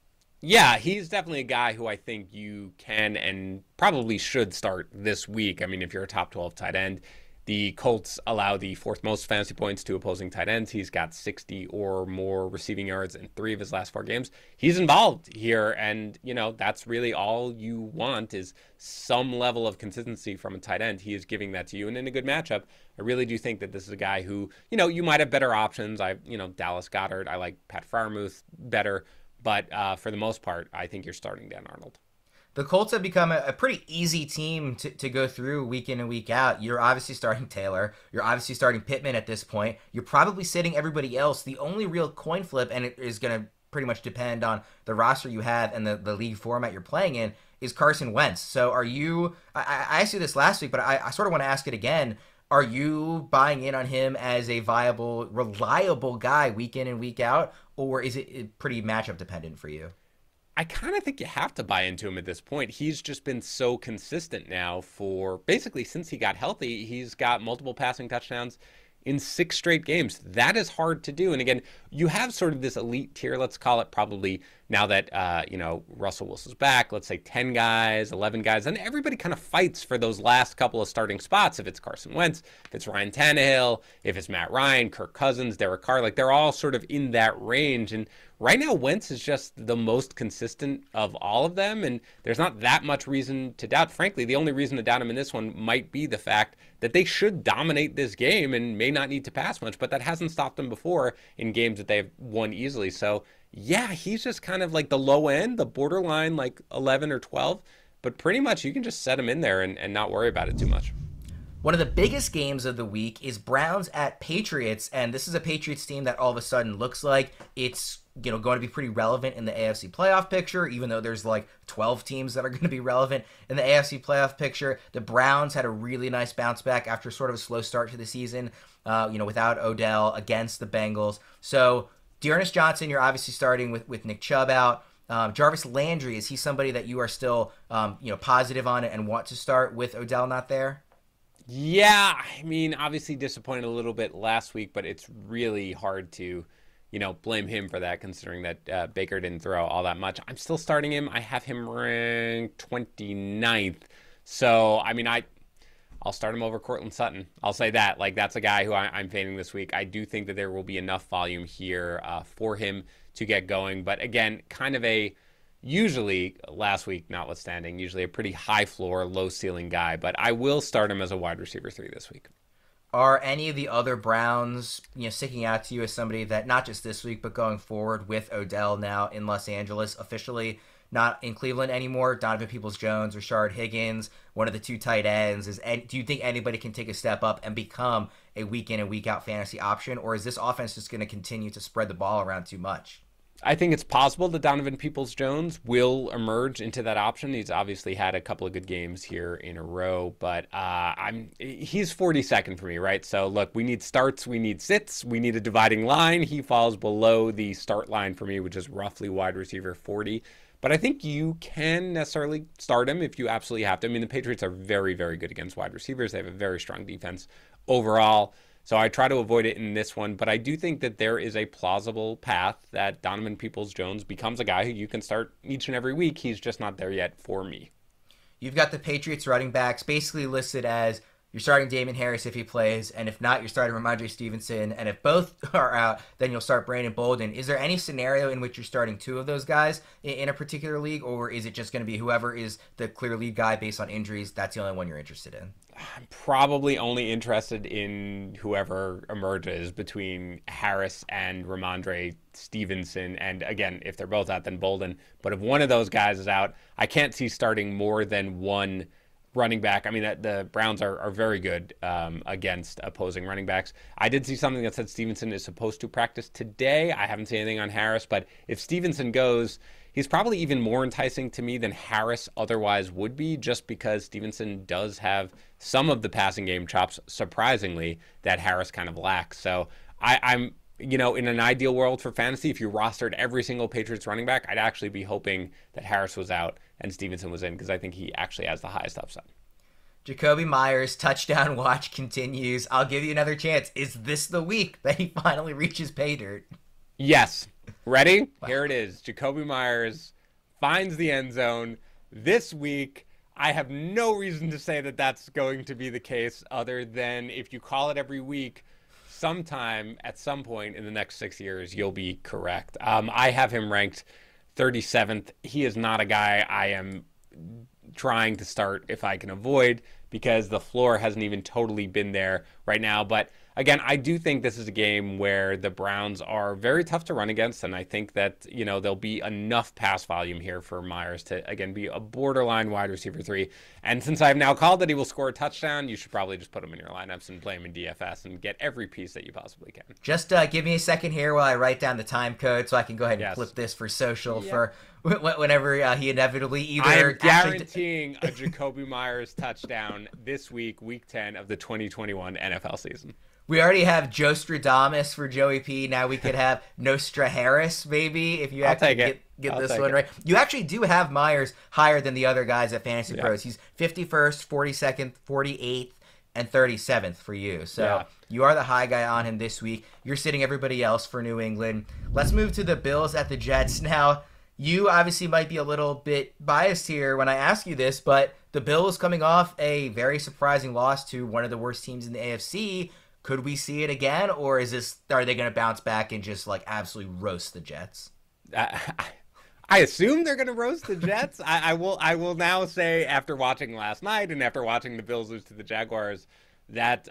Yeah, he's definitely a guy who I think you can and probably should start this week. I mean, if you're a top 12 tight end. The Colts allow the fourth most fantasy points to opposing tight ends. He's got 60 or more receiving yards in 3 of his last 4 games. He's involved here, and, that's really all you want is some level of consistency from a tight end. He is giving that to you, and in a good matchup, I really do think that this is a guy who, you might have better options. Dallas Goedert, I like Pat Freiermuth better, but for the most part, I think you're starting Dan Arnold. The Colts have become a pretty easy team to go through week in and week out. You're obviously starting Taylor. You're obviously starting Pittman at this point. You're probably sitting everybody else. The only real coin flip, and it is going to pretty much depend on the roster you have and the league format you're playing in, is Carson Wentz. So are you, I asked you this last week, but I sort of want to ask it again. Are you buying in on him as a viable, reliable guy week in and week out, or is it pretty matchup dependent for you? I kind of think you have to buy into him at this point. He's just been so consistent now for basically since he got healthy. He's got multiple passing touchdowns in 6 straight games. That is hard to do. And again, you have sort of this elite tier, let's call it, probably now that, Russell Wilson's back, let's say 10 guys, 11 guys, and everybody kind of fights for those last couple of starting spots. If it's Carson Wentz, if it's Ryan Tannehill, if it's Matt Ryan, Kirk Cousins, Derek Carr, like they're all sort of in that range. And right now, Wentz is just the most consistent of all of them, and there's not that much reason to doubt. Frankly, the only reason to doubt him in this one might be the fact that they should dominate this game and may not need to pass much, but that hasn't stopped them before in games that they've won easily. So yeah, he's just kind of like the low end, the borderline like 11 or 12, but pretty much you can just set him in there and not worry about it too much. One of the biggest games of the week is Browns at Patriots, and this is a Patriots team that all of a sudden looks like it's going to be pretty relevant in the AFC playoff picture, even though there's like 12 teams that are going to be relevant in the AFC playoff picture. The Browns had a really nice bounce back after sort of a slow start to the season, without Odell against the Bengals. So D'Ernest Johnson, you're obviously starting with Nick Chubb out. Jarvis Landry, is he somebody that you are still positive on and want to start with Odell not there? Yeah, I mean, obviously disappointed a little bit last week, but it's really hard to, blame him for that, considering that Baker didn't throw all that much. I'm still starting him. I have him ranked 29th. So, I mean, I'll start him over Courtland Sutton. I'll say that. Like, that's a guy who I'm fading this week. I do think that there will be enough volume here for him to get going. But again, kind of usually, last week notwithstanding, usually a pretty high floor, low ceiling guy. But I will start him as a wide receiver 3 this week. Are any of the other Browns, sticking out to you as somebody that not just this week, but going forward with Odell now in Los Angeles, officially not in Cleveland anymore? Donovan Peoples-Jones, Rashard Higgins, one of the 2 tight ends. Do you think anybody can take a step up and become a week in and week out fantasy option, or is this offense just going to continue to spread the ball around too much? I think it's possible that Donovan Peoples-Jones will emerge into that option. He's obviously had a couple of good games here in a row, but he's 42nd for me, right? So look, we need starts, we need sits, we need a dividing line. He falls below the start line for me, which is roughly wide receiver 40. But I think you can necessarily start him if you absolutely have to. I mean, the Patriots are very, very good against wide receivers. They have a very strong defense overall. So I try to avoid it in this one, but I do think that there is a plausible path that Donovan Peoples-Jones becomes a guy who you can start each and every week. He's just not there yet for me. You've got the Patriots running backs basically listed as you're starting Damon Harris if he plays, and if not, you're starting Ramondre Stevenson, and if both are out, then you'll start Brandon Bolden. Is there any scenario in which you're starting 2 of those guys in a particular league, or is it just going to be whoever is the clear lead guy based on injuries, that's the only one you're interested in? I'm probably only interested in whoever emerges between Harris and Ramondre Stevenson. And again, if they're both out, then Bolden. But if one of those guys is out, I can't see starting more than one running back. I mean, the Browns are very good against opposing running backs. I did see something that said Stevenson is supposed to practice today. I haven't seen anything on Harris, but if Stevenson goes, he's probably even more enticing to me than Harris otherwise would be, just because Stevenson does have some of the passing game chops, surprisingly, that Harris kind of lacks. So I'm in an ideal world for fantasy, if you rostered every single Patriots running back, I'd actually be hoping that Harris was out and Stevenson was in, because I think he actually has the highest upside. Jakobi Meyers touchdown watch continues. I'll give you another chance. Is this the week that he finally reaches pay dirt? Yes. Ready? Wow. Here it is. Jakobi Meyers finds the end zone this week. I have no reason to say that that's going to be the case, other than if you call it every week, sometime at some point in the next 6 years, you'll be correct. I have him ranked 37th. He is not a guy I am trying to start if I can avoid, because the floor hasn't even totally been there right now. But again, I do think this is a game where the Browns are very tough to run against, and I think that, there'll be enough pass volume here for Meyers to, again, be a borderline wide receiver 3. And since I've now called that he will score a touchdown, you should probably just put him in your lineups and play him in DFS and get every piece that you possibly can. Just give me a second here while I write down the time code so I can go ahead and flip this for social for whenever he inevitably either... I am guaranteeing a Jakobi Meyers touchdown this week, week 10 of the 2021 NFL season. We already have Joe Stradamus for Joey P. Now we could have Nostra Harris, maybe, if you actually get this one right. You actually do have Meyers higher than the other guys at Fantasy Pros. He's 51st, 42nd, 48th, and 37th for you. So you are the high guy on him this week. You're sitting everybody else for New England. Let's move to the Bills at the Jets. Now, you obviously might be a little bit biased here when I ask you this, but the Bills coming off a very surprising loss to one of the worst teams in the AFC. Could we see it again, or are they going to bounce back and just absolutely roast the Jets? I assume they're going to roast the Jets. I will now say, after watching last night and after watching the Bills lose to the Jaguars, that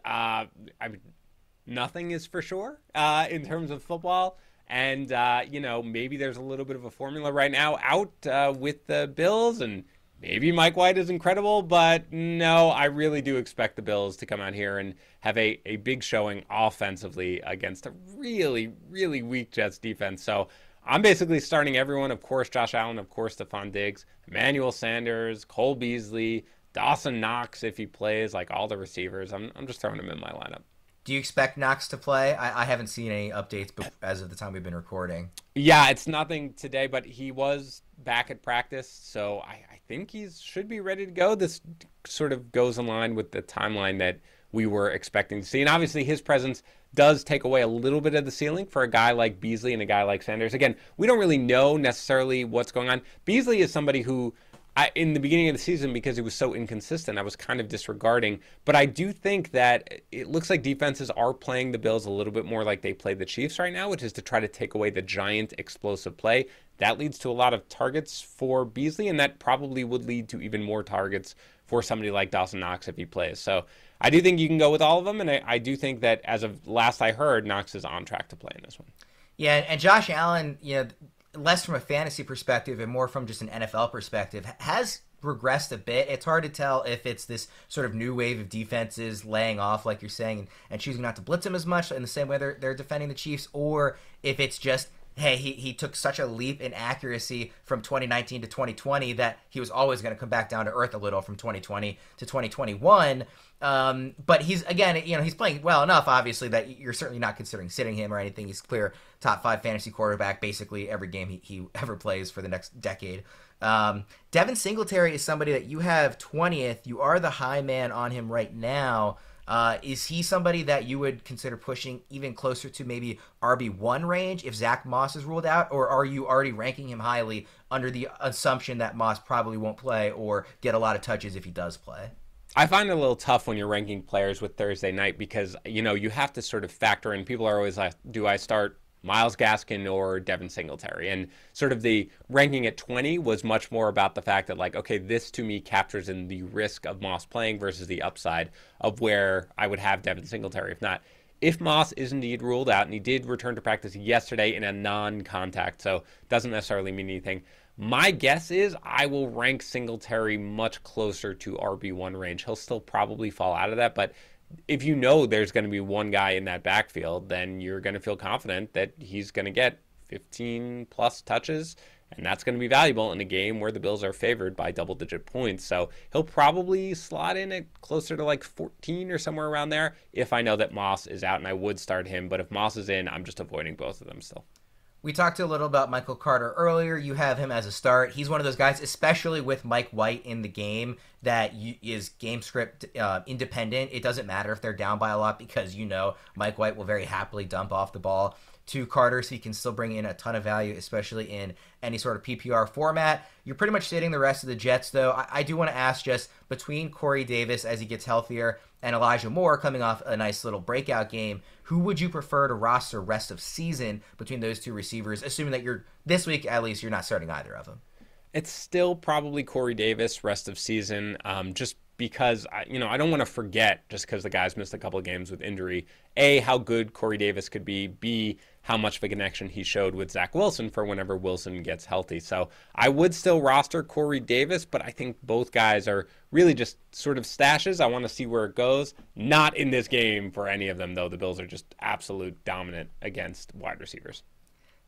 nothing is for sure in terms of football. And maybe there's a little bit of a formula right now out with the Bills, and maybe Mike White is incredible, but no, I really do expect the Bills to come out here and have a big showing offensively against a really, really weak Jets defense. So I'm basically starting everyone. Of course, Josh Allen, of course, Stephon Diggs, Emmanuel Sanders, Cole Beasley, Dawson Knox if he plays, all the receivers. I'm just throwing him in my lineup. Do you expect Knox to play? I haven't seen any updates as of the time we've been recording. Yeah, it's nothing today, but he was back at practice, so I think he should be ready to go. This sort of goes in line with the timeline that we were expecting to see. And obviously his presence does take away a little bit of the ceiling for a guy like Beasley and a guy like Sanders. Again, we don't really know necessarily what's going on. Beasley is somebody who in the beginning of the season, because he was so inconsistent, I was kind of disregarding. But I do think that it looks like defenses are playing the Bills a little bit more like they play the Chiefs right now, which is to try to take away the giant explosive play. That leads to a lot of targets for Beasley, and that probably would lead to even more targets for somebody like Dawson Knox if he plays. So I do think you can go with all of them, and I do think that as of last I heard, Knox is on track to play in this one. Yeah, and Josh Allen, less from a fantasy perspective and more from just an NFL perspective, has regressed a bit. It's hard to tell if it's this sort of new wave of defenses laying off, like you're saying, and choosing not to blitz him as much in the same way they're defending the Chiefs, or if it's just, hey, he took such a leap in accuracy from 2019 to 2020 that he was always going to come back down to earth a little from 2020 to 2021. But he's, again, he's playing well enough, obviously, that you're certainly not considering sitting him or anything. He's clear top 5 fantasy quarterback basically every game he ever plays for the next decade. Devin Singletary is somebody that you have 20th. You are the high man on him right now. Is he somebody that you would consider pushing even closer to maybe RB1 range if Zach Moss is ruled out, or are you already ranking him highly under the assumption that Moss probably won't play or get a lot of touches if he does play? I find it a little tough when you're ranking players with Thursday night because, you have to sort of factor in. People are always like, do I start Myles Gaskin or Devin Singletary? And sort of the ranking at 20 was much more about the fact that, like, okay, this to me captures in the risk of Moss playing versus the upside of where I would have Devin Singletary. If Moss is indeed ruled out, and he did return to practice yesterday in a non-contact, so doesn't necessarily mean anything. My guess is I will rank Singletary much closer to RB1 range. He'll still probably fall out of that, but if there's going to be one guy in that backfield, then you're going to feel confident that he's going to get 15 plus touches, and that's going to be valuable in a game where the Bills are favored by double-digit points. So he'll probably slot in at closer to like 14 or somewhere around there if I know that Moss is out, and I would start him. But if Moss is in, I'm just avoiding both of them still. We talked a little about Michael Carter earlier. You have him as a start. He's one of those guys, especially with Mike White in the game, that is game script independent. It doesn't matter if they're down by a lot because Mike White will very happily dump off the ball to Carter, so he can still bring in a ton of value, especially in any sort of PPR format. You're pretty much sitting the rest of the Jets, though. I do want to ask, just between Corey Davis as he gets healthier and Elijah Moore coming off a nice little breakout game, who would you prefer to roster rest of season between those two receivers, assuming that this week at least you're not starting either of them? It's still probably Corey Davis rest of season, just because I don't want to forget, just because the guy's missed a couple of games with injury, A, how good Corey Davis could be, B, how much of a connection he showed with Zach Wilson for whenever Wilson gets healthy. So I would still roster Corey Davis, but I think both guys are really just sort of stashes. I want to see where it goes. Not in this game for any of them, though. The Bills are just absolute dominant against wide receivers.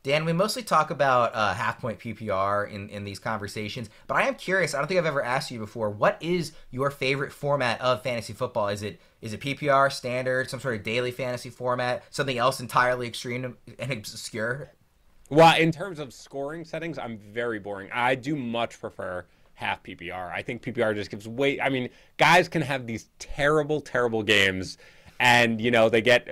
Dan, we mostly talk about half-point PPR in these conversations, but I am curious. I don't think I've ever asked you before. What is your favorite format of fantasy football? Is it PPR, standard, some sort of daily fantasy format, something else entirely extreme and obscure? Well, in terms of scoring settings, I'm very boring. I do much prefer half PPR. I think PPR just gives guys can have these terrible, terrible games, and they get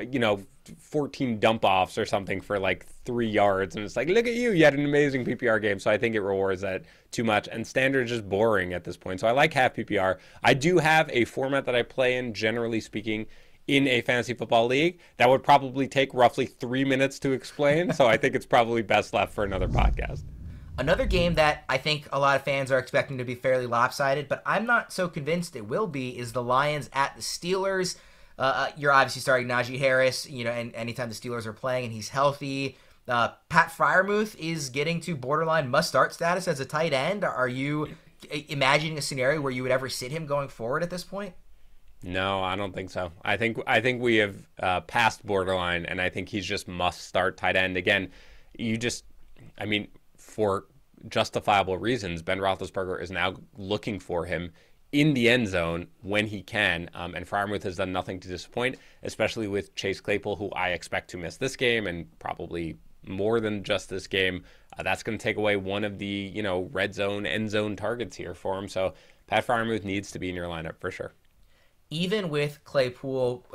14 dump offs or something for like 3 yards, and it's like, look at you had an amazing PPR game. So I think it rewards that too much, and standard is just boring at this point. So I like half PPR. I do have a format that I play in, generally speaking, in a fantasy football league that would probably take roughly 3 minutes to explain. So I think it's probably best left for another podcast. Another game that I think a lot of fans are expecting to be fairly lopsided, but I'm not so convinced it will be, is the Lions at the Steelers. You're obviously starting Najee Harris, and anytime the Steelers are playing and he's healthy. Pat Freiermuth is getting to borderline must-start status as a tight end. Are you imagining a scenario where you would ever sit him going forward at this point? No, I don't think so. I think we have passed borderline, and I think he's just must-start tight end. Again, for justifiable reasons, Ben Roethlisberger is now looking for him in the end zone when he can, and Freiermuth has done nothing to disappoint, especially with Chase Claypool, who I expect to miss this game and probably more than just this game. That's going to take away one of the red zone, end zone targets here for him. So Pat Freiermuth needs to be in your lineup for sure. Even with Claypool,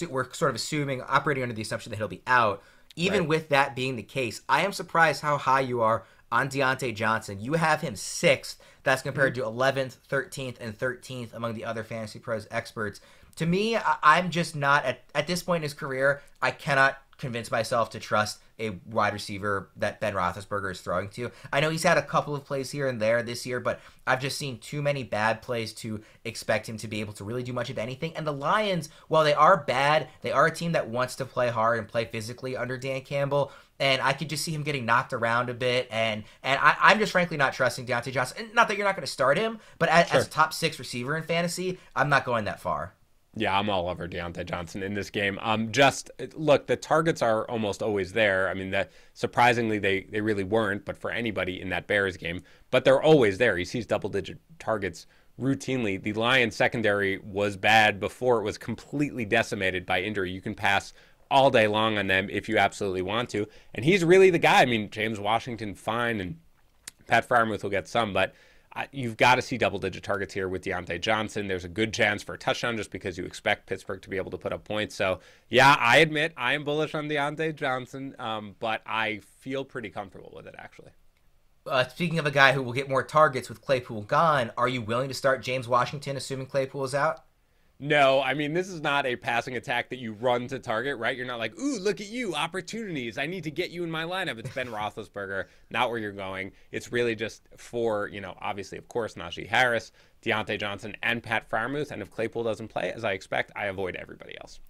we're sort of operating under the assumption that he'll be out. Even with that being the case, I am surprised how high you are on Diontae Johnson. You have him 6th. That's compared to 11th, 13th, and 13th among the other Fantasy Pros experts. To me, I'm just not, at this point in his career, I cannot convince myself to trust a wide receiver that Ben Roethlisberger is throwing to. I know he's had a couple of plays here and there this year, but I've just seen too many bad plays to expect him to be able to really do much of anything. And the Lions, while they are bad, they are a team that wants to play hard and play physically under Dan Campbell. And I could just see him getting knocked around a bit. And I'm just frankly not trusting Diontae Johnson. Not that you're not going to start him, but as a top 6 receiver in fantasy, I'm not going that far. Yeah, I'm all over Diontae Johnson in this game. Just look, the targets are almost always there. I mean, surprisingly, they really weren't, but for anybody in that Bears game, but they're always there. He sees double-digit targets routinely. The Lions secondary was bad before it was completely decimated by injury. You can pass all day long on them if you absolutely want to, and he's really the guy. I mean, James Washington, fine, and Pat Freiermuth will get some, but you've got to see double-digit targets here with Diontae Johnson. There's a good chance for a touchdown just because you expect Pittsburgh to be able to put up points. So, yeah, I admit I am bullish on Diontae Johnson, but I feel pretty comfortable with it, actually. Speaking of a guy who will get more targets with Claypool gone, are you willing to start James Washington, assuming Claypool is out? No, I mean, this is not a passing attack that you run to target, right? You're not like, ooh, look at you, opportunities. I need to get you in my lineup. It's Ben Roethlisberger, not where you're going. It's really just for, obviously, of course, Najee Harris, Diontae Johnson, and Pat Freiermuth. And if Claypool doesn't play, as I expect, I avoid everybody else.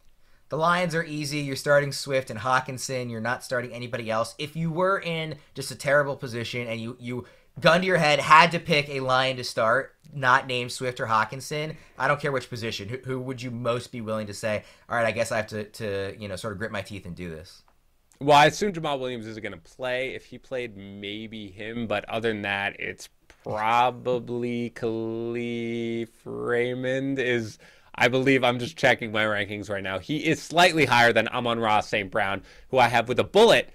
The Lions are easy. You're starting Swift and Hawkinson. You're not starting anybody else. If you were in just a terrible position and you gun to your head, had to pick a Lion to start, not named Swift or Hawkinson, I don't care which position. Who would you most be willing to say, all right, I guess I have to sort of grit my teeth and do this? Well, I assume Jamal Williams isn't going to play. If he played, maybe him. But other than that, it's probably Kalif Raymond is, I believe, I'm just checking my rankings right now. He is slightly higher than Amon-Ra St. Brown, who I have with a bullet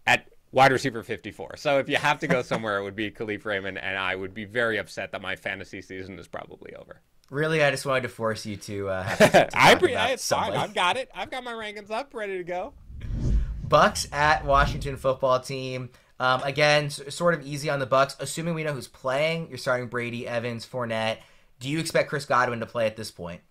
at wide receiver 54. So if you have to go somewhere, it would be Kalif Raymond, and I would be very upset that my fantasy season is probably over. Really, I just wanted to force you to have to it's fine. I've got it. I've got my rankings up, ready to go. Bucks at Washington football team. Again, sort of easy on the Bucks. Assuming we know who's playing, you're starting Brady, Evans, Fournette. Do you expect Chris Godwin to play at this point?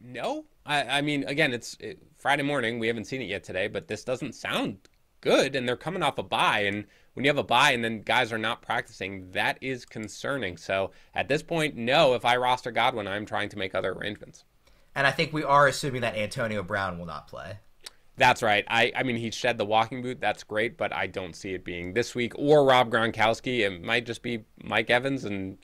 No. I mean, again, it's Friday morning. We haven't seen it yet today, but this doesn't sound good, and they're coming off a bye, and when you have a bye and then guys are not practicing, that is concerning. So at this point, no, if I roster Godwin, I'm trying to make other arrangements. And I think we are assuming that Antonio Brown will not play. That's right. I mean, he shed the walking boot. That's great, but I don't see it being this week or Rob Gronkowski. It might just be Mike Evans and,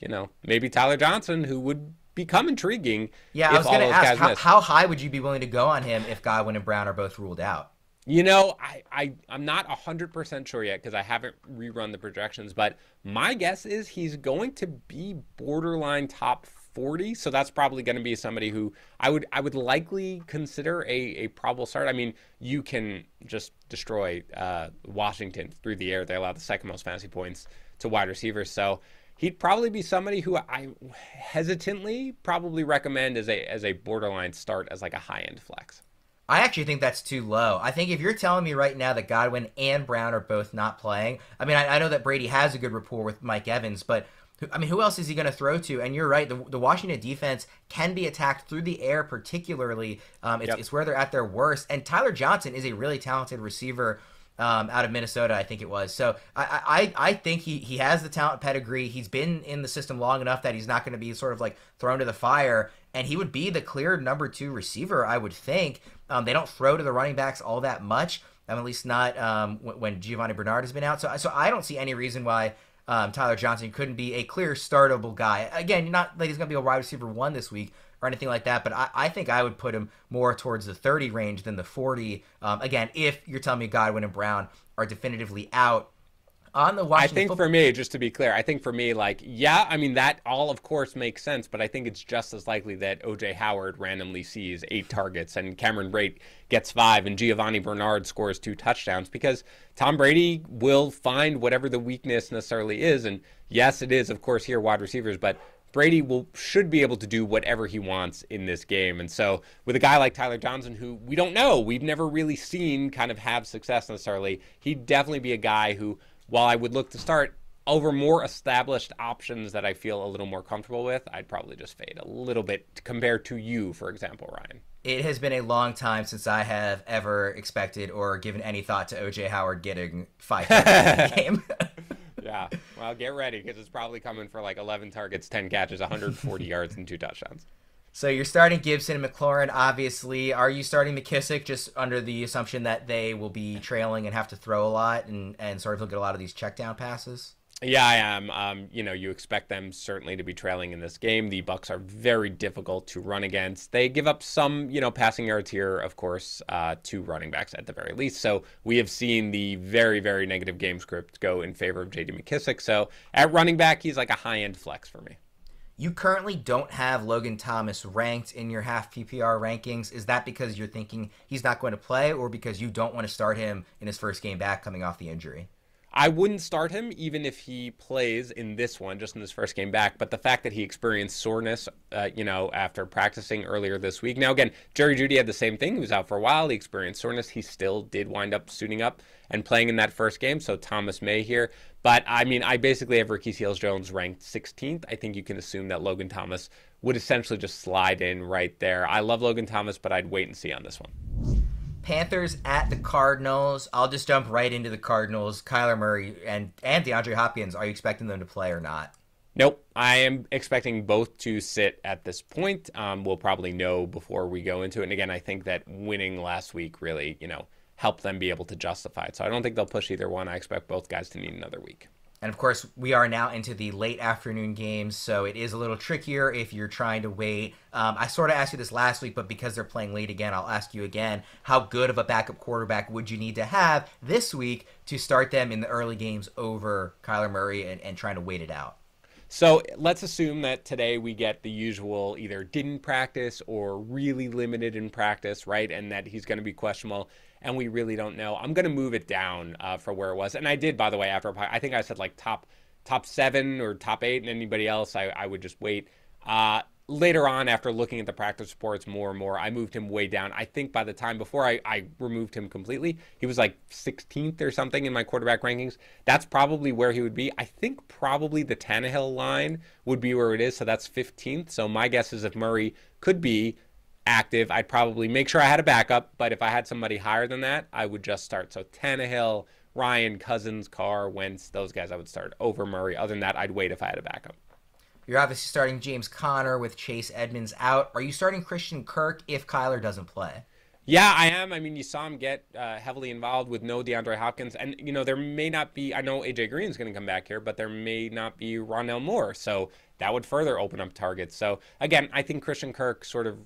maybe Tyler Johnson, who would become intriguing. Yeah, I was going to ask, how high would you be willing to go on him if Godwin and Brown are both ruled out? I'm not 100% sure yet because I haven't rerun the projections, but my guess is he's going to be borderline top 40. So that's probably going to be somebody who I would likely consider a probable start. I mean, you can just destroy Washington through the air. They allow the second most fantasy points to wide receivers. So he'd probably be somebody who I hesitantly probably recommend as a borderline start as like a high-end flex. I actually think that's too low. I think if you're telling me right now that Godwin and Brown are both not playing, I mean, I know that Brady has a good rapport with Mike Evans, but who else is he going to throw to? And you're right, the Washington defense can be attacked through the air, particularly. It's where they're at their worst. And Tyler Johnson is a really talented receiver out of Minnesota, I think it was. So I think he has the talent pedigree. He's been in the system long enough that he's not going to be sort of like thrown to the fire. And he would be the clear number 2 receiver, I would think. They don't throw to the running backs all that much, at least not when Giovanni Bernard has been out. So I don't see any reason why Tyler Johnson couldn't be a clear startable guy. Again, not like he's going to be a wide receiver 1 this week or anything like that, but I think I would put him more towards the 30 range than the 40. Again, if you're telling me Godwin and Brown are definitively out. On the Washington for me, just to be clear, I think for me, that all of course makes sense, but I think it's just as likely that O.J. Howard randomly sees 8 targets and Cameron Brate gets 5 and Giovanni Bernard scores 2 touchdowns because Tom Brady will find whatever the weakness necessarily is. And yes, it is, of course, here wide receivers, but Brady should be able to do whatever he wants in this game. And so with a guy like Tyler Johnson, who we don't know, we've never really seen kind of have success necessarily, he'd definitely be a guy who while I would look to start over more established options that I feel a little more comfortable with, I'd probably just fade a little bit compared to you, for example, Ryan. It has been a long time since I have ever expected or given any thought to O.J. Howard getting 5 targets in a game. Yeah, well, get ready because it's probably coming for like 11 targets, 10 catches, 140 yards, and 2 touchdowns. So you're starting Gibson and McLaurin, obviously. Are you starting McKissick just under the assumption that they will be trailing and have to throw a lot and sort of look at a lot of these check down passes? Yeah, I am. You expect them certainly to be trailing in this game. The Bucs are very difficult to run against. They give up some, passing yards here, of course, to running backs at the very least. So we have seen the very, very negative game script go in favor of J.D. McKissick. So at running back, he's like a high-end flex for me. You currently don't have Logan Thomas ranked in your half PPR rankings. Is that because you're thinking he's not going to play or because you don't want to start him in his first game back coming off the injury? I wouldn't start him even if he plays in this one, just in this first game back. But the fact that he experienced soreness, after practicing earlier this week. Now, again, Jerry Jeudy had the same thing. He was out for a while. He experienced soreness. He still did wind up suiting up and playing in that first game. So Thomas May here. But, I basically have Marquise Brown ranked 16th. I think you can assume that Logan Thomas would essentially just slide in right there. I love Logan Thomas, but I'd wait and see on this one. Panthers at the Cardinals. I'll just jump right into the Cardinals. Kyler Murray and DeAndre Hopkins, are you expecting them to play or not? Nope. I am expecting both to sit at this point. We'll probably know before we go into it. And again, I think that winning last week really, helped them be able to justify it. So I don't think they'll push either one. I expect both guys to need another week. And of course, we are now into the late afternoon games, so it is a little trickier if you're trying to wait. I sort of asked you this last week, but because they're playing late again, I'll ask you again. How good of a backup quarterback would you need to have this week to start them in the early games over Kyler Murray and trying to wait it out? So let's assume that today we get the usual either didn't practice or really limited in practice, right? And that he's going to be questionable. And we really don't know. I'm going to move it down for where it was. And I did, by the way, after I think I said like top 7 or top 8, and anybody else, I would just wait. Later on, after looking at the practice reports more and more, I moved him way down. I think by the time before I removed him completely, he was like 16th or something in my quarterback rankings. That's probably where he would be. I think probably the Tannehill line would be where it is. So that's 15th. So my guess is if Murray could be active, I'd probably make sure I had a backup, but if I had somebody higher than that, I would just start. So Tannehill, Ryan, Cousins, Carr, Wentz, those guys I would start over Murray. Other than that, I'd wait if I had a backup. You're obviously starting James Conner with Chase Edmonds out. Are you starting Christian Kirk if Kyler doesn't play? Yeah, I am. You saw him get heavily involved with no DeAndre Hopkins. And, there may not be, I know AJ Green's going to come back here, but there may not be Rondale Moore. So that would further open up targets. So, again, I think Christian Kirk sort of,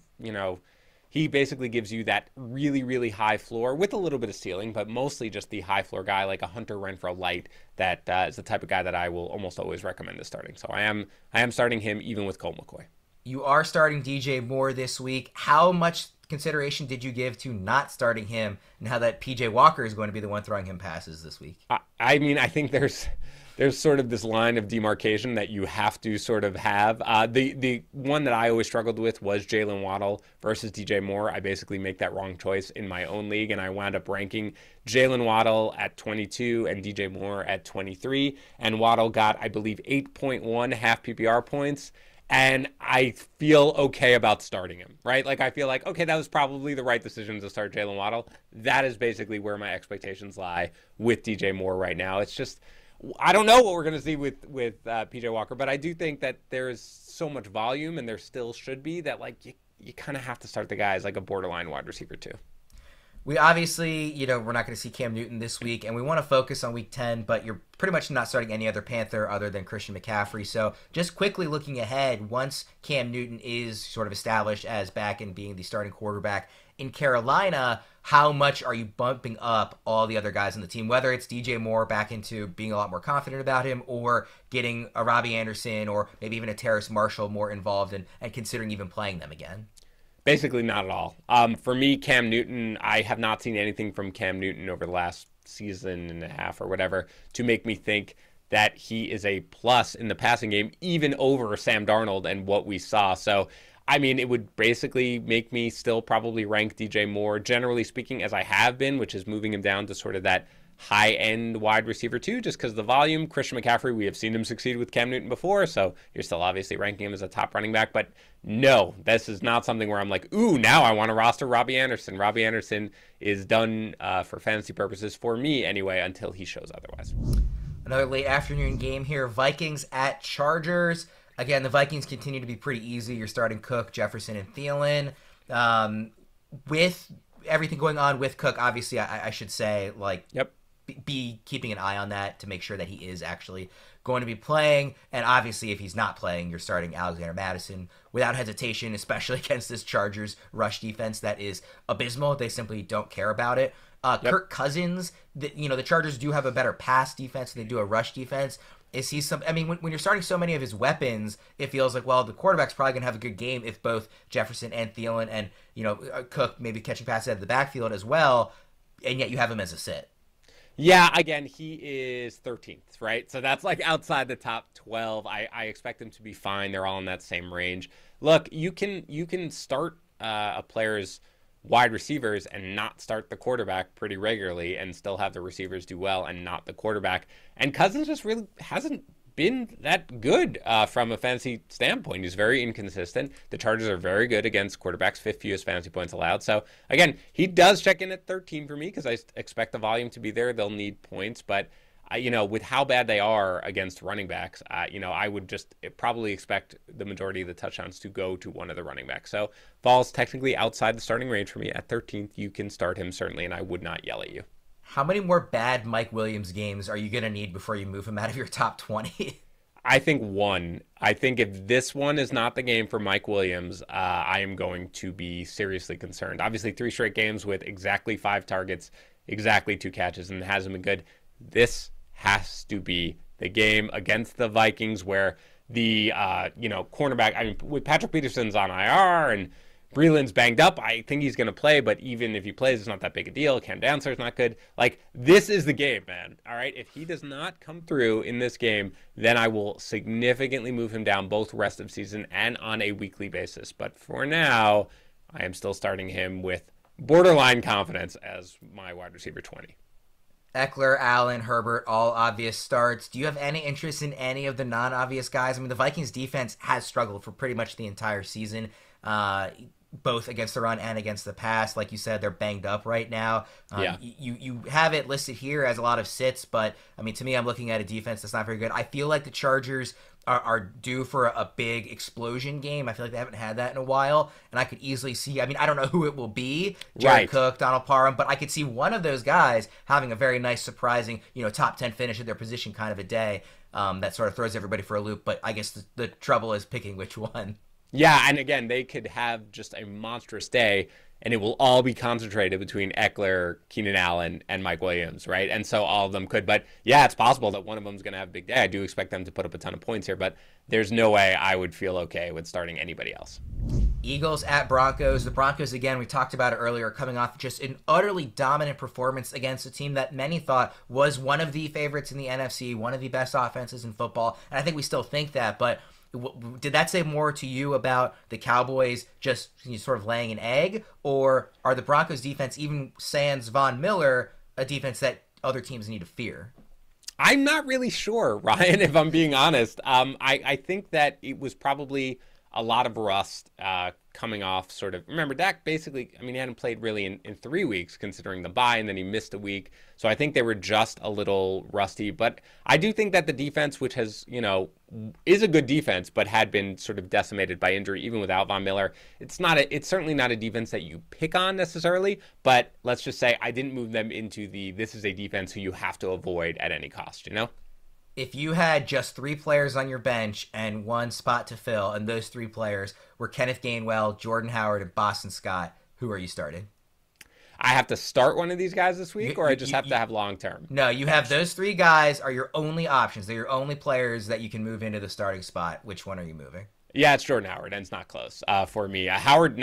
he basically gives you that really, really high floor with a little bit of ceiling, but mostly just the high floor guy like a Hunter Renfrow light that is the type of guy that I will almost always recommend as starting. So I am starting him even with Colt McCoy. You are starting DJ Moore this week. How much consideration did you give to not starting him now that PJ Walker is going to be the one throwing him passes this week? I think there's sort of this line of demarcation that you have to sort of have. The one that I always struggled with was Jalen Waddle versus DJ Moore. I basically make that wrong choice in my own league, and I wound up ranking Jalen Waddle at 22 and DJ Moore at 23. And Waddle got, I believe, 8.1 half PPR points. And I feel okay about starting him, right? Like, I feel like, okay, that was probably the right decision to start Jalen Waddle. That is basically where my expectations lie with DJ Moore right now. It's just, I don't know what we're going to see with PJ Walker, but I do think that there's so much volume, and there still should be, that like you kind of have to start the guys like a borderline wide receiver too. We obviously, we're not going to see Cam Newton this week, and we want to focus on week 10, but you're pretty much not starting any other Panther other than Christian McCaffrey. So just quickly looking ahead, once Cam Newton is sort of established as back and being the starting quarterback in Carolina, how much are you bumping up all the other guys on the team, whether it's DJ Moore back into being a lot more confident about him, or getting a Robbie Anderson or maybe even a Terrace Marshall more involved and considering even playing them again? Basically not at all. For me, Cam Newton, I have not seen anything from Cam Newton over the last season and a half or whatever to make me think that he is a plus in the passing game, even over Sam Darnold and what we saw. So, it would basically make me still probably rank DJ Moore, generally speaking, as I have been, which is moving him down to sort of that high-end wide receiver too, just because of the volume. Christian McCaffrey, we have seen him succeed with Cam Newton before, so you're still obviously ranking him as a top running back. But no, this is not something where I'm like, ooh, now I want to roster Robbie Anderson. Robbie Anderson is done for fantasy purposes for me anyway until he shows otherwise. Another late afternoon game here. Vikings at Chargers. Again, the Vikings continue to be pretty easy. You're starting Cook, Jefferson, and Thielen. With everything going on with Cook, obviously, I should say, like, yep. Be keeping an eye on that to make sure that he is actually going to be playing. And obviously, if he's not playing, you're starting Alexander Mattison without hesitation, especially against this Chargers rush defense that is abysmal. They simply don't care about it. Yep. Kirk Cousins, the Chargers do have a better pass defense than they do a rush defense. Is he some? I mean, when you're starting so many of his weapons, it feels like, well, the quarterback's probably gonna have a good game if both Jefferson and Thielen and Cook maybe catching passes out of the backfield as well, and yet you have him as a sit. Yeah, again, he is 13th, right? So that's like outside the top 12. I expect him to be fine. They're all in that same range. Look, you can start a player's wide receivers and not start the quarterback pretty regularly and still have the receivers do well and not the quarterback. And Cousins just really hasn't been that good from a fantasy standpoint. He's very inconsistent. The Chargers are very good against quarterbacks, 5th fewest fantasy points allowed. So again, he does check in at 13 for me because I expect the volume to be there. They'll need points, but with how bad they are against running backs, I would just probably expect the majority of the touchdowns to go to one of the running backs. So falls technically outside the starting range for me at 13th. You can start him certainly, and I would not yell at you. How many more bad Mike Williams games are you going to need before you move him out of your top 20? I think one. I think if this one is not the game for Mike Williams, I am going to be seriously concerned. Obviously, 3 straight games with exactly 5 targets, exactly 2 catches, and it hasn't been good. This has to be the game against the Vikings where the, cornerback, I mean, with Patrick Peterson's on IR and Breeland's banged up, I think he's going to play, but even if he plays, it's not that big a deal. Cam Dantzler's not good. Like, this is the game, man. All right? If he does not come through in this game, then I will significantly move him down both rest of season and on a weekly basis. But for now, I am still starting him with borderline confidence as my wide receiver 20. Eckler, Allen, Herbert, all obvious starts. Do you have any interest in any of the non-obvious guys? I mean, the Vikings defense has struggled for pretty much the entire season. Both against the run and against the pass. Like you said, they're banged up right now. Yeah. You have it listed here as a lot of sits, but I mean, to me, I'm looking at a defense that's not very good. I feel like the Chargers are due for a big explosion game. I feel like they haven't had that in a while, and I could easily see, I mean, I don't know who it will be, Jared right. Cook, Donald Parham, but I could see one of those guys having a very nice, surprising, top 10 finish at their position kind of a day that sort of throws everybody for a loop, but I guess the trouble is picking which one. Yeah, and again, they could have just a monstrous day, and it will all be concentrated between Eckler, Keenan Allen, and Mike Williams, right? And so all of them could. But yeah, it's possible that one of them is going to have a big day. I do expect them to put up a ton of points here, but there's no way I would feel okay with starting anybody else. Eagles at Broncos. The Broncos, again, we talked about it earlier, coming off just an utterly dominant performance against a team that many thought was one of the favorites in the NFC, one of the best offenses in football. And I think we still think that, but did that say more to you about the Cowboys just sort of laying an egg, or are the Broncos defense, even sans Von Miller, a defense that other teams need to fear? I'm not really sure, Ryan, if I'm being honest. I think that it was probably a lot of rust coming off sort of, remember, Dak basically, I mean, he hadn't played really in 3 weeks considering the bye, and then he missed a week. So I think they were just a little rusty. But I do think that the defense, which has, is a good defense, but had been sort of decimated by injury, even without Von Miller, it's certainly not a defense that you pick on necessarily. But let's just say I didn't move them into this is a defense who you have to avoid at any cost, If you had just 3 players on your bench and 1 spot to fill, and those 3 players were Kenneth Gainwell, Jordan Howard, and Boston Scott, who are you starting? I have to start one of these guys this week, or I just have to have long-term? No, you have those 3 guys are your only options. They're your only players that you can move into the starting spot. Which one are you moving? Yeah, it's Jordan Howard, and it's not close for me. Howard,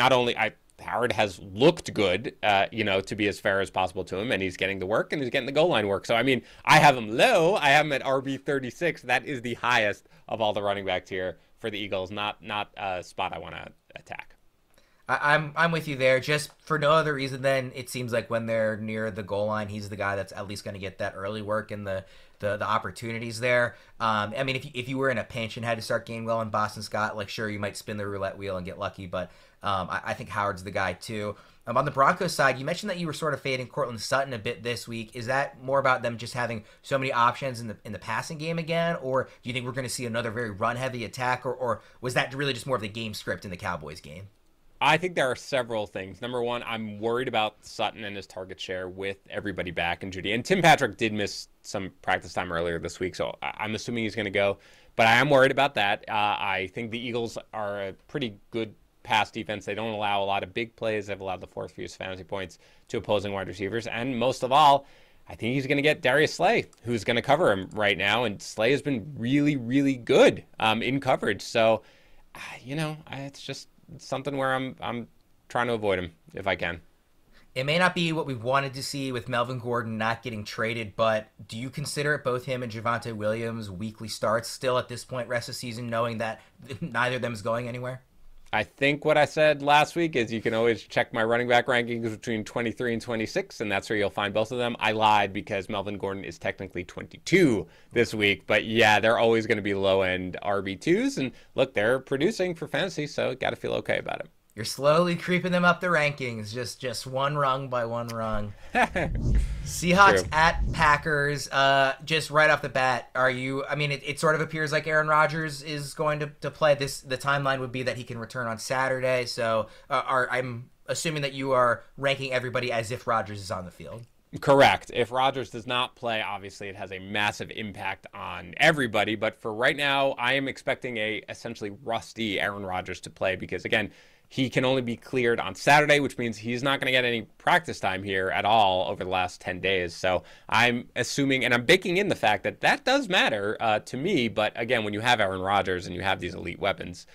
Howard has looked good, to be as fair as possible to him, and he's getting the work, and he's getting the goal line work. So, I mean, I have him low. I have him at RB36. That is the highest of all the running backs here for the Eagles, not a spot I want to attack. I'm with you there. Just for no other reason than it seems like when they're near the goal line, he's the guy that's at least going to get that early work and the opportunities there. I mean, if you were in a pinch and had to start Gainwell and Boston Scott, like sure you might spin the roulette wheel and get lucky, but I think Howard's the guy too. On the Broncos side, you mentioned that you were sort of fading Courtland Sutton a bit this week. Is that more about them just having so many options in the passing game again, or do you think we're going to see another very run heavy attack, or was that really just more of the game script in the Cowboys game? I think there are several things. Number one, I'm worried about Sutton and his target share with everybody back and Judy. And Tim Patrick did miss some practice time earlier this week, so I'm assuming he's going to go. But I am worried about that. I think the Eagles are a pretty good pass defense. They don't allow a lot of big plays. They've allowed the fourth fewest fantasy points to opposing wide receivers. And most of all, I think he's going to get Darius Slay, who's going to cover him right now. And Slay has been really, really good in coverage. So, it's just something where I'm trying to avoid him if I can. It may not be what we wanted to see with Melvin Gordon not getting traded, but do you consider both him and Javonte Williams weekly starts still at this point, rest of the season, knowing that neither of them is going anywhere? I think what I said last week is you can always check my running back rankings between 23 and 26, and that's where you'll find both of them. I lied because Melvin Gordon is technically 22 this week, but yeah, they're always going to be low-end RB2s, and look, they're producing for fantasy, so got to feel okay about it. You're slowly creeping them up the rankings, just one rung by one rung. Seahawks True. at Packers. Just right off the bat, are you? I mean, it sort of appears like Aaron Rodgers is going to play. The timeline would be that he can return on Saturday. So, I'm assuming that you are ranking everybody as if Rodgers is on the field. Correct. If Rodgers does not play, obviously it has a massive impact on everybody. But for right now, I am expecting a essentially rusty Aaron Rodgers to play because, again, he can only be cleared on Saturday, which means he's not going to get any practice time here at all over the last 10 days. So I'm assuming, and I'm baking in the fact that does matter to me. But again, when you have Aaron Rodgers and you have these elite weapons,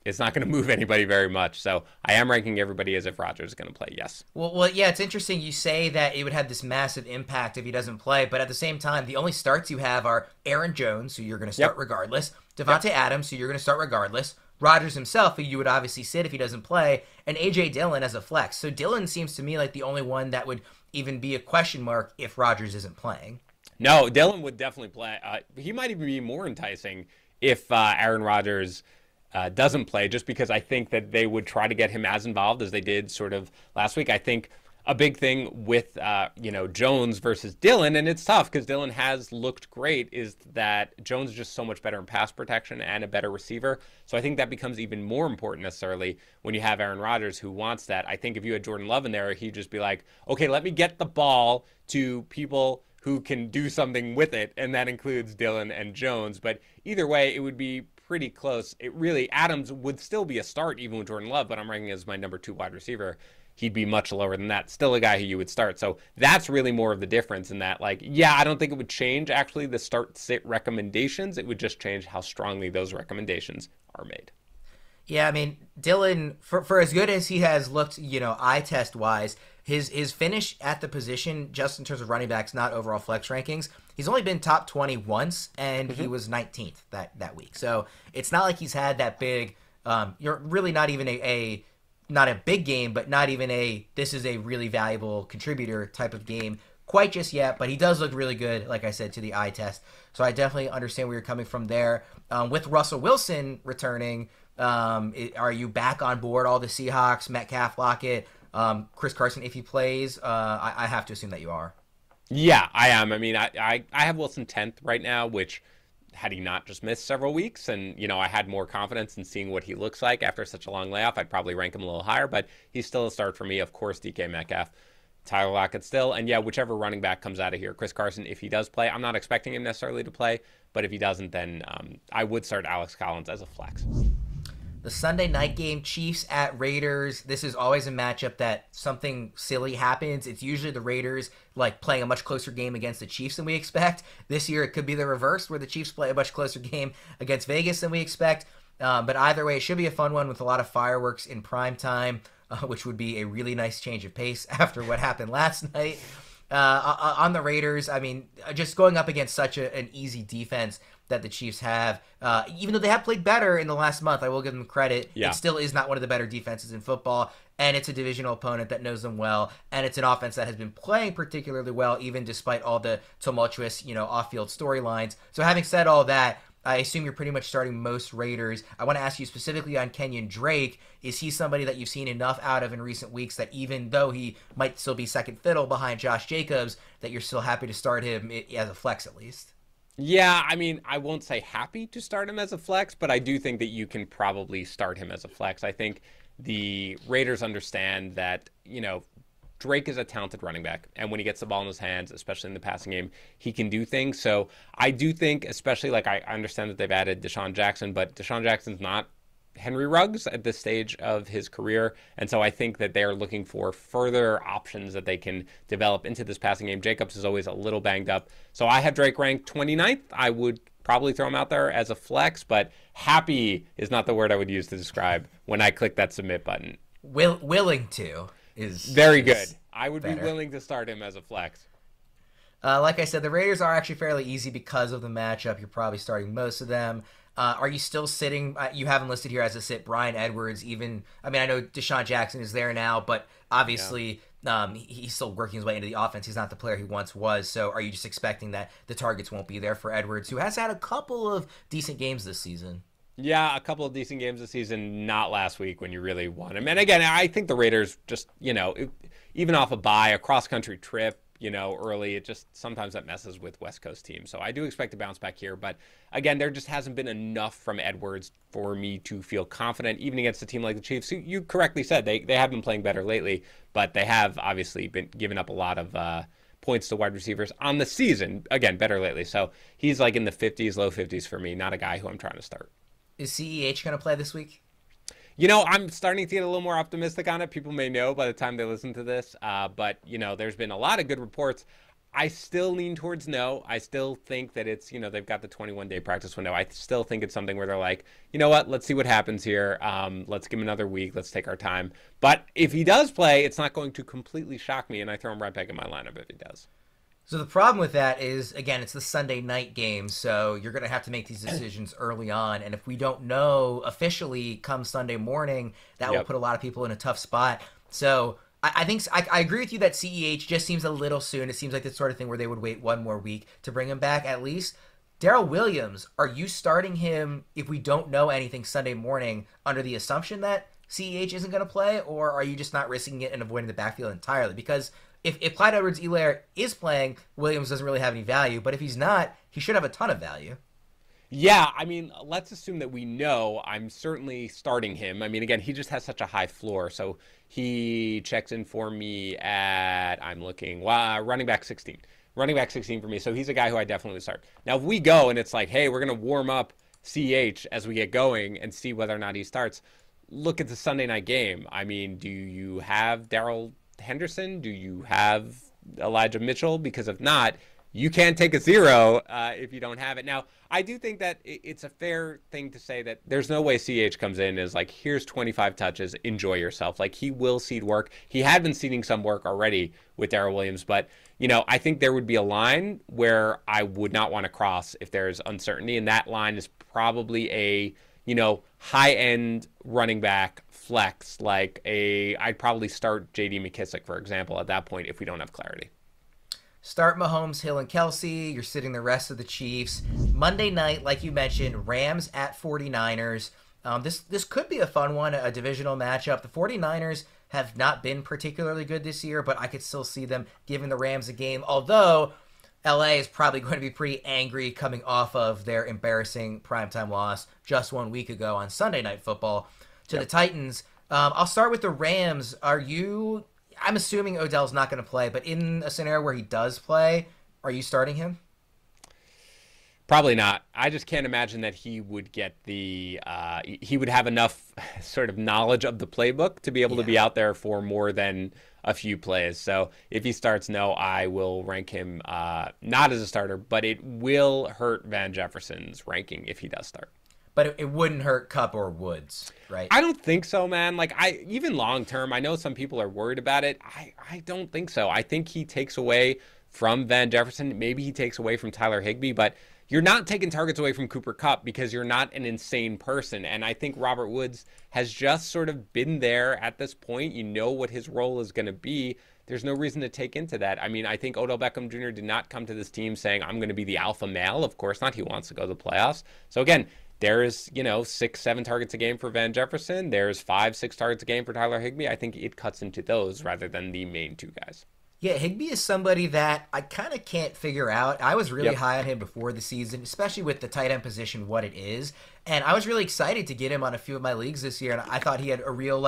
it's not going to move anybody very much. So I am ranking everybody as if Rodgers is going to play, yes. Well, yeah, it's interesting you say that it would have this massive impact if he doesn't play. But at the same time, the only starts you have are Aaron Jones, who you're going to start regardless, Devontae Adams, who you're going to start regardless, Rodgers himself, who you would obviously sit if he doesn't play, and A.J. Dillon as a flex. So Dillon seems to me like the only one that would even be a question mark if Rodgers isn't playing. No, Dillon would definitely play. He might even be more enticing if Aaron Rodgers doesn't play, just because I think that they would try to get him as involved as they did sort of last week. I think a big thing with, Jones versus Dillon, and it's tough because Dillon has looked great, is that Jones is just so much better in pass protection and a better receiver. So I think that becomes even more important necessarily when you have Aaron Rodgers who wants that. I think if you had Jordan Love in there, he'd just be like, okay, let me get the ball to people who can do something with it, and that includes Dillon and Jones. But either way, it would be pretty close. Adams would still be a start even with Jordan Love, but I'm ranking as my number 2 wide receiver. He'd be much lower than that. Still a guy who you would start. So that's really more of the difference in that, I don't think it would change actually the start-sit recommendations. It would just change how strongly those recommendations are made. Yeah, I mean, Dillon, for as good as he has looked, eye test wise, his finish at the position, just in terms of running backs, not overall flex rankings, he's only been top 20 once, and he was 19th that week. So it's not like he's had that big. You're really not even not a big game, but not even this is a really valuable contributor type of game quite just yet, but he does look really good, like I said, to the eye test. So I definitely understand where you're coming from there. With Russell Wilson returning, are you back on board all the Seahawks, Metcalf, Lockett, Chris Carson if he plays? I have to assume that you are. Yeah, I am. I mean, I have Wilson 10th right now, which had he not just missed several weeks and, I had more confidence in seeing what he looks like after such a long layoff, I'd probably rank him a little higher, but he's still a start for me. Of course, DK Metcalf, Tyler Lockett still, and yeah, whichever running back comes out of here. Chris Carson, if he does play, I'm not expecting him necessarily to play, but if he doesn't, then I would start Alex Collins as a flex. The Sunday night game, Chiefs at Raiders. This is always a matchup that something silly happens. It's usually the Raiders playing a much closer game against the Chiefs than we expect. This year it could be the reverse, where the Chiefs play a much closer game against Vegas than we expect. But either way, it should be a fun one with a lot of fireworks in prime time, which would be a really nice change of pace after what happened last night. On the Raiders, I mean, just going up against such an easy defense, that the Chiefs have. Even though they have played better in the last month, I will give them credit. Yeah. It still is not one of the better defenses in football, and it's a divisional opponent that knows them well, and it's an offense that has been playing particularly well, even despite all the tumultuous, off-field storylines. So having said all that, I assume you're pretty much starting most Raiders. I want to ask you specifically on Kenyan Drake. Is he somebody that you've seen enough out of in recent weeks that even though he might still be second fiddle behind Josh Jacobs, that you're still happy to start him as a flex at least? Yeah, I mean, I won't say happy to start him as a flex, but I do think that you can probably start him as a flex. I think the Raiders understand that, Drake is a talented running back, and when he gets the ball in his hands, especially in the passing game, he can do things. So I do think, especially I understand that they've added Deshaun Jackson, but Deshaun Jackson's not Henry Ruggs at this stage of his career, and so I think that they're looking for further options that they can develop into this passing game. Jacobs is always a little banged up, so I have Drake ranked 29th. I would probably throw him out there as a flex, but happy is not the word I would use to describe when I click that submit button. Willing to is very good. I would better. be willing to start him as a flex. Like I said, the Raiders are actually fairly easy because of the matchup. You're probably starting most of them. Are you still sitting? You have him listed here as a sit. Bryan Edwards, I know Deshaun Jackson is there now, but obviously he's still working his way into the offense. He's not the player he once was. So are you just expecting that the targets won't be there for Edwards, who has had a couple of decent games this season? Yeah, a couple of decent games this season, not last week when you really want him. And again, I think the Raiders just, even off a bye, a cross-country trip, early, it just sometimes that messes with West Coast teams. So I do expect to bounce back here. But again, there just hasn't been enough from Edwards for me to feel confident, even against a team like the Chiefs. You correctly said they have been playing better lately, but they have obviously been giving up a lot of points to wide receivers on the season. Again, better lately. So he's in the 50s, low 50s for me, not a guy who I'm trying to start. Is CEH going to play this week? I'm starting to get a little more optimistic on it. People may know by the time they listen to this. But, there's been a lot of good reports. I still lean towards no. I still think that it's, they've got the 21-day practice window. I still think it's something where they're like, you know what, let's see what happens here. Let's give him another week. Let's take our time. But if he does play, it's not going to completely shock me, and I throw him right back in my lineup if he does. So the problem with that is, again, it's the Sunday night game, so you're going to have to make these decisions early on. And if we don't know officially come Sunday morning, that will put a lot of people in a tough spot. So I think I agree with you that CEH just seems a little soon. It seems like the sort of thing where they would wait one more week to bring him back at least. Darrell Williams, are you starting him if we don't know anything Sunday morning under the assumption that CEH isn't going to play, or are you just not risking it and avoiding the backfield entirely? Because if Clyde Edwards-Helaire is playing, Williams doesn't really have any value. But if he's not, he should have a ton of value. Yeah, let's assume that we know. I'm certainly starting him. Again, he just has such a high floor. So he checks in for me at, I'm looking, running back 16. Running back 16 for me. So he's a guy who I definitely start. Now, if we go and it's like, hey, we're going to warm up CH as we get going and see whether or not he starts, look at the Sunday night game. Do you have Darrell Henderson? Do you have Elijah Mitchell? Because if not, you can't take a zero if you don't have it. Now, I do think that it's a fair thing to say that there's no way CH comes in as like, here's 25 touches, enjoy yourself. He will seed work. He had been seeding some work already with Darrell Williams, but I think there would be a line where I would not want to cross if there's uncertainty, and that line is probably a high-end running back flex, I'd probably start J.D. McKissick, for example, at that point if we don't have clarity. Start Mahomes, Hill, and Kelsey. You're sitting the rest of the Chiefs. Monday night, like you mentioned, Rams at 49ers. This could be a fun one, a divisional matchup. The 49ers have not been particularly good this year, but I could still see them giving the Rams a game, although LA is probably going to be pretty angry coming off of their embarrassing primetime loss just 1 week ago on Sunday Night Football to the Titans. I'll start with the Rams. I'm assuming Odell's not going to play, but in a scenario where he does play, are you starting him? Probably not. I just can't imagine that he would get he would have enough sort of knowledge of the playbook to be able to be out there for more than a few plays. So if he starts, no, I will rank him not as a starter, but it will hurt Van Jefferson's ranking if he does start. But it wouldn't hurt Kupp or Woods, right? I don't think so, man. Even long term, I know some people are worried about it. I don't think so. I think he takes away from Van Jefferson. Maybe he takes away from Tyler Higbee, but you're not taking targets away from Cooper Kupp because you're not an insane person. And I think Robert Woods has just sort of been there at this point. You know what his role is going to be. There's no reason to take into that. I mean, I think Odell Beckham Jr. did not come to this team saying, I'm going to be the alpha male. Of course not. He wants to go to the playoffs. So again, there's, 6-7 targets a game for Van Jefferson. There's 5-6 targets a game for Tyler Higbee. I think it cuts into those rather than the main two guys. Yeah, Higbee is somebody that I kind of can't figure out. I was really high on him before the season, especially with the tight end position, what it is. And I was really excited to get him on a few of my leagues this year. And I thought he had a real,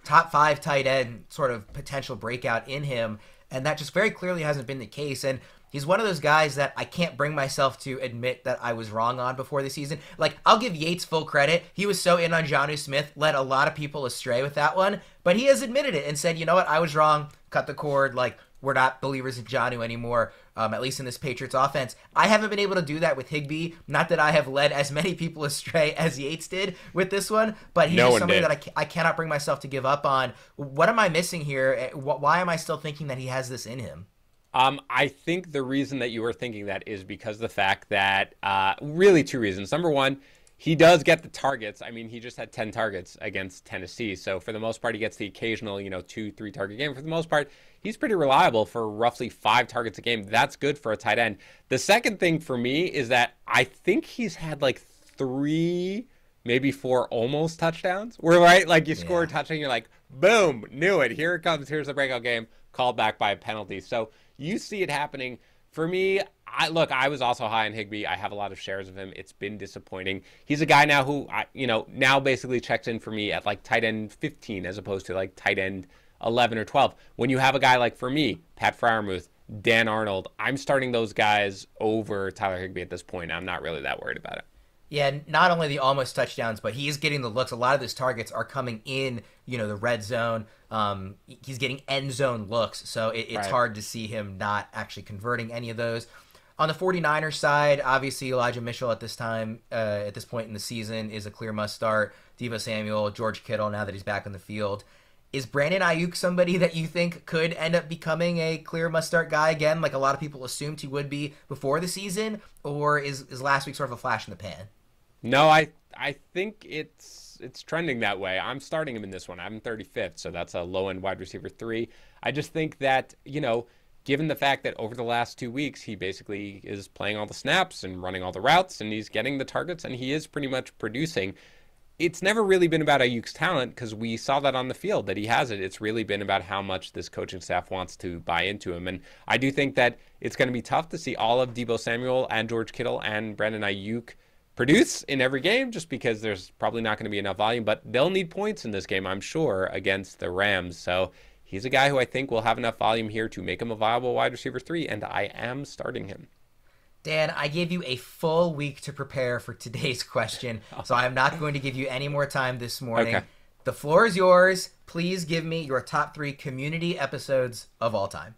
top 5 tight end sort of potential breakout in him. And that just very clearly hasn't been the case. And he's one of those guys that I can't bring myself to admit that I was wrong on before the season. I'll give Yates full credit. He was so in on Jonnu Smith, led a lot of people astray with that one. But he has admitted it and said, you know what, I was wrong, cut the cord, we're not believers in Jonnu anymore, at least in this Patriots offense. I haven't been able to do that with Higbee. Not that I have led as many people astray as Yates did with this one, but he's just somebody that I cannot bring myself to give up on. What am I missing here? Why am I still thinking that he has this in him? I think the reason that you were thinking that is because of the fact that really 2 reasons. Number one, he does get the targets. I mean, he just had 10 targets against Tennessee. So for the most part, he gets the occasional, 2-3 target game. For the most part, he's pretty reliable for roughly 5 targets a game. That's good for a tight end. The second thing for me is that I think he's had 3, maybe 4 almost touchdowns. Where, right? You score a touchdown, you're like, boom, knew it. Here it comes. Here's the breakout game, called back by a penalty. So you see it happening. For me, I was also high on Higbee. I have a lot of shares of him. It's been disappointing. He's a guy now who, now basically checks in for me at tight end 15 as opposed to tight end 11 or 12. When you have a guy for me, Pat Freiermuth, Dan Arnold, I'm starting those guys over Tyler Higbee at this point. I'm not really that worried about it. Yeah, not only the almost touchdowns, but he is getting the looks. A lot of his targets are coming in, the red zone. He's getting end zone looks, so it's hard to see him not actually converting any of those. On the 49ers side, obviously Elijah Mitchell at this point in the season is a clear must start. Deebo Samuel, George Kittle, now that he's back on the field. Is Brandon Ayuk somebody that you think could end up becoming a clear must-start guy again, like a lot of people assumed he would be before the season? Or is last week sort of a flash in the pan? No, I think it's trending that way. I'm starting him in this one. I'm 35th, so that's a low-end wide receiver 3. I just think that, given the fact that over the last 2 weeks, he basically is playing all the snaps and running all the routes, and he's getting the targets, and he is pretty much producing. It's never really been about Ayuk's talent because we saw that on the field that he has it. It's really been about how much this coaching staff wants to buy into him. And I do think that it's going to be tough to see all of Deebo Samuel and George Kittle and Brandon Ayuk produce in every game just because there's probably not going to be enough volume. But they'll need points in this game, I'm sure, against the Rams. So he's a guy who I think will have enough volume here to make him a viable wide receiver 3, and I am starting him. Dan, I gave you a full week to prepare for today's question, so I'm not going to give you any more time this morning. Okay. The floor is yours. Please give me your top 3 community episodes of all time.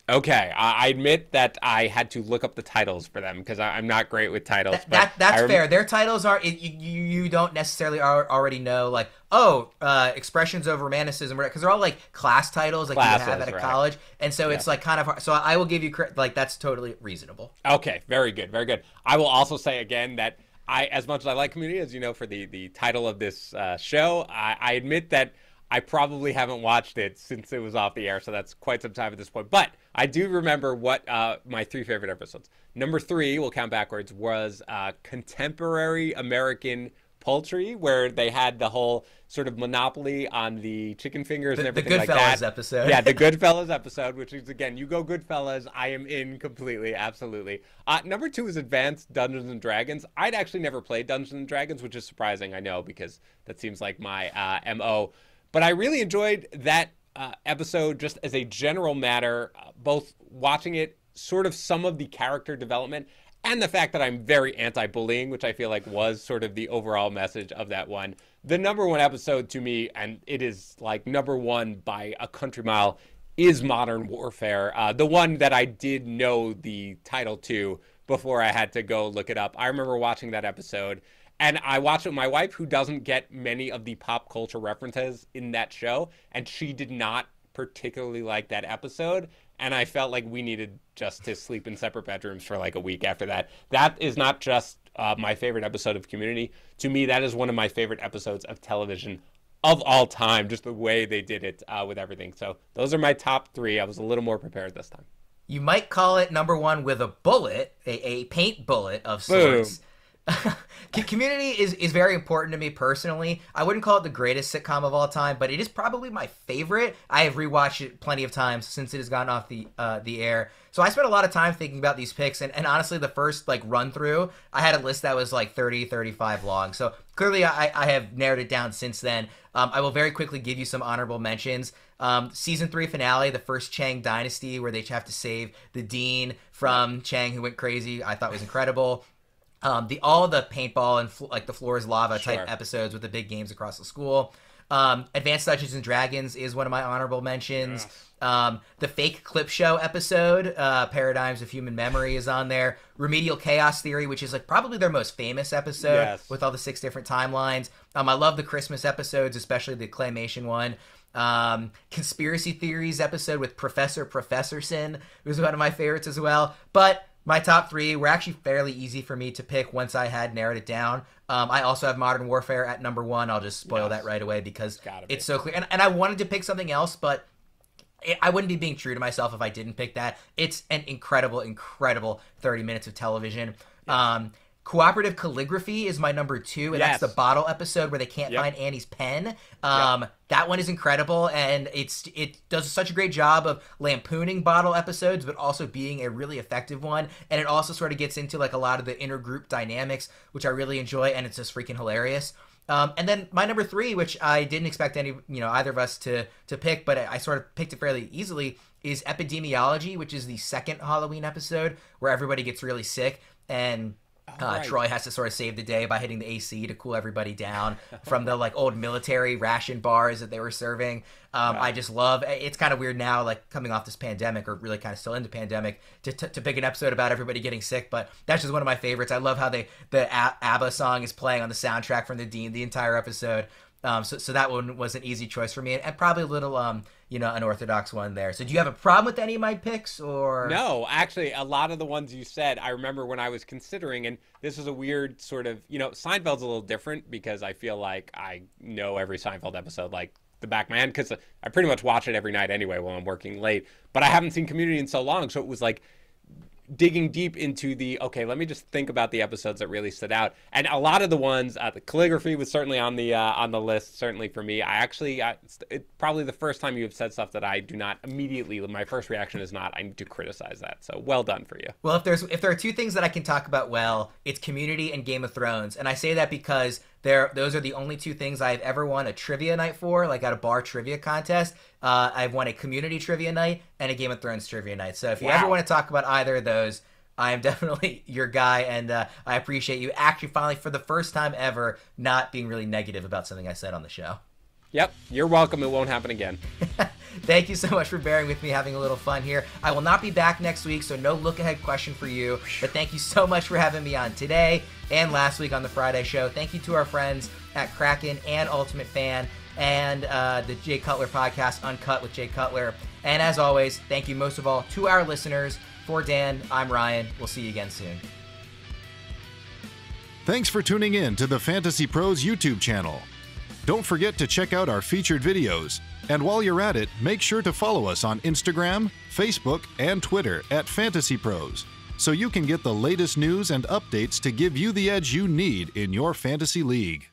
Okay, I admit that I had to look up the titles for them because I'm not great with titles. That's fair. Their titles are you don't necessarily already know expressions of romanticism because they're all class titles you have at a college, and so it's kind of hard. So I will give you that's totally reasonable. Okay, very good, very good. I will also say again that as much as I like Community, as you know, for the title of this show, I admit that I probably haven't watched it since it was off the air, so that's quite some time at this point. But I do remember what my 3 favorite episodes. Number 3, we'll count backwards, was Contemporary American Poultry, where they had the whole sort of monopoly on the chicken fingers and everything like that. The Goodfellas episode. Yeah, the Goodfellas episode, which is, again, you go Goodfellas, I am in completely, absolutely. Number 2 is Advanced Dungeons and Dragons. I'd actually never played Dungeons and Dragons, which is surprising, I know, because that seems like my MO. But I really enjoyed that episode just as a general matter, both watching it, sort of some of the character development, and the fact that I'm very anti-bullying, which I feel like was sort of the overall message of that one. The number 1 episode to me, and it is number 1 by a country mile, is Modern Warfare. The one that I did know the title to before I had to go look it up. I remember watching that episode. And I watched it with my wife, who doesn't get many of the pop culture references in that show, and she did not particularly like that episode. And I felt like we needed just to sleep in separate bedrooms for like a week after that. That is not just my favorite episode of Community. To me, that is one of my favorite episodes of television of all time, just the way they did it with everything. So those are my top 3. I was a little more prepared this time. You might call it number 1 with a bullet, a paint bullet of sorts. Boom. Community is very important to me personally. I wouldn't call it the greatest sitcom of all time, but it is probably my favorite. I have rewatched it plenty of times since it has gone off the air. So I spent a lot of time thinking about these picks, and honestly, the first like run through, I had a list that was like 30, 35 long. So clearly, I have narrowed it down since then. I will very quickly give you some honorable mentions. Season 3 finale, the first Chang dynasty, where they have to save the dean from Chang, who went crazy, I thought was incredible. All the paintball and like the floor is lava type episodes with the big games across the school. Advanced Dungeons and Dragons is one of my honorable mentions. Yes. The fake clip show episode, Paradigms of Human Memory, is on there. Remedial Chaos Theory, which is like probably their most famous episode with all the 6 different timelines. I love the Christmas episodes, especially the claymation one. Conspiracy Theories episode with Professorson was one of my favorites as well. But my top 3 were actually fairly easy for me to pick once I had narrowed it down. I also have Modern Warfare at number 1. I'll just spoil that right away because it's so clear. And I wanted to pick something else, but I wouldn't be being true to myself if I didn't pick that. It's an incredible, incredible 30 minutes of television. Yes. Cooperative Calligraphy is my number 2, and that's the bottle episode where they can't find Annie's pen. That one is incredible, and it does such a great job of lampooning bottle episodes, but also being a really effective one. And it also sort of gets into like a lot of the intergroup dynamics, which I really enjoy, and it's just freaking hilarious. And then my number 3, which I didn't expect either of us to pick, but I sort of picked it fairly easily, is Epidemiology, which is the second Halloween episode where everybody gets really sick and Troy has to sort of save the day by hitting the AC to cool everybody down from the like old military ration bars that they were serving. I just love, it's kind of weird now, like coming off this pandemic, or really kind of still in the pandemic, to pick an episode about everybody getting sick, but that's just one of my favorites. I love how the ABBA song is playing on the soundtrack from the Dean the entire episode. So that one was an easy choice for me, and probably a little unorthodox one there. So do you have a problem with any of my picks, or? No, actually, a lot of the ones you said, I remember when I was considering, and this is a weird sort of, Seinfeld's a little different because I feel like I know every Seinfeld episode like the back of my hand, because I pretty much watch it every night anyway while I'm working late, but I haven't seen Community in so long, so it was like digging deep into let me just think about the episodes that really stood out. And a lot of the ones, the calligraphy was certainly on the list, certainly for me. It's probably the first time you have said stuff that I do not immediately, my first reaction is not, I need to criticize that. So well done for you. Well, if there are 2 things that I can talk about it's Community and Game of Thrones. And I say that because those are the only 2 things I've ever won a trivia night for, like at a bar trivia contest. I've won a Community trivia night and a Game of Thrones trivia night. So if you ever want to talk about either of those, I am definitely your guy, and I appreciate you actually finally, for the first time ever, not being really negative about something I said on the show. Yep, you're welcome. It won't happen again. Thank you so much for bearing with me, having a little fun here. I will not be back next week, so no look-ahead question for you. But thank you so much for having me on today and last week on the Friday show. Thank you to our friends at Kraken and Ultimate Fan and the Jay Cutler podcast, Uncut with Jay Cutler. And as always, thank you most of all to our listeners. For Dan, I'm Ryan. We'll see you again soon. Thanks for tuning in to the Fantasy Pros YouTube channel. Don't forget to check out our featured videos. And while you're at it, make sure to follow us on Instagram, Facebook, and Twitter at Fantasy Pros, so you can get the latest news and updates to give you the edge you need in your fantasy league.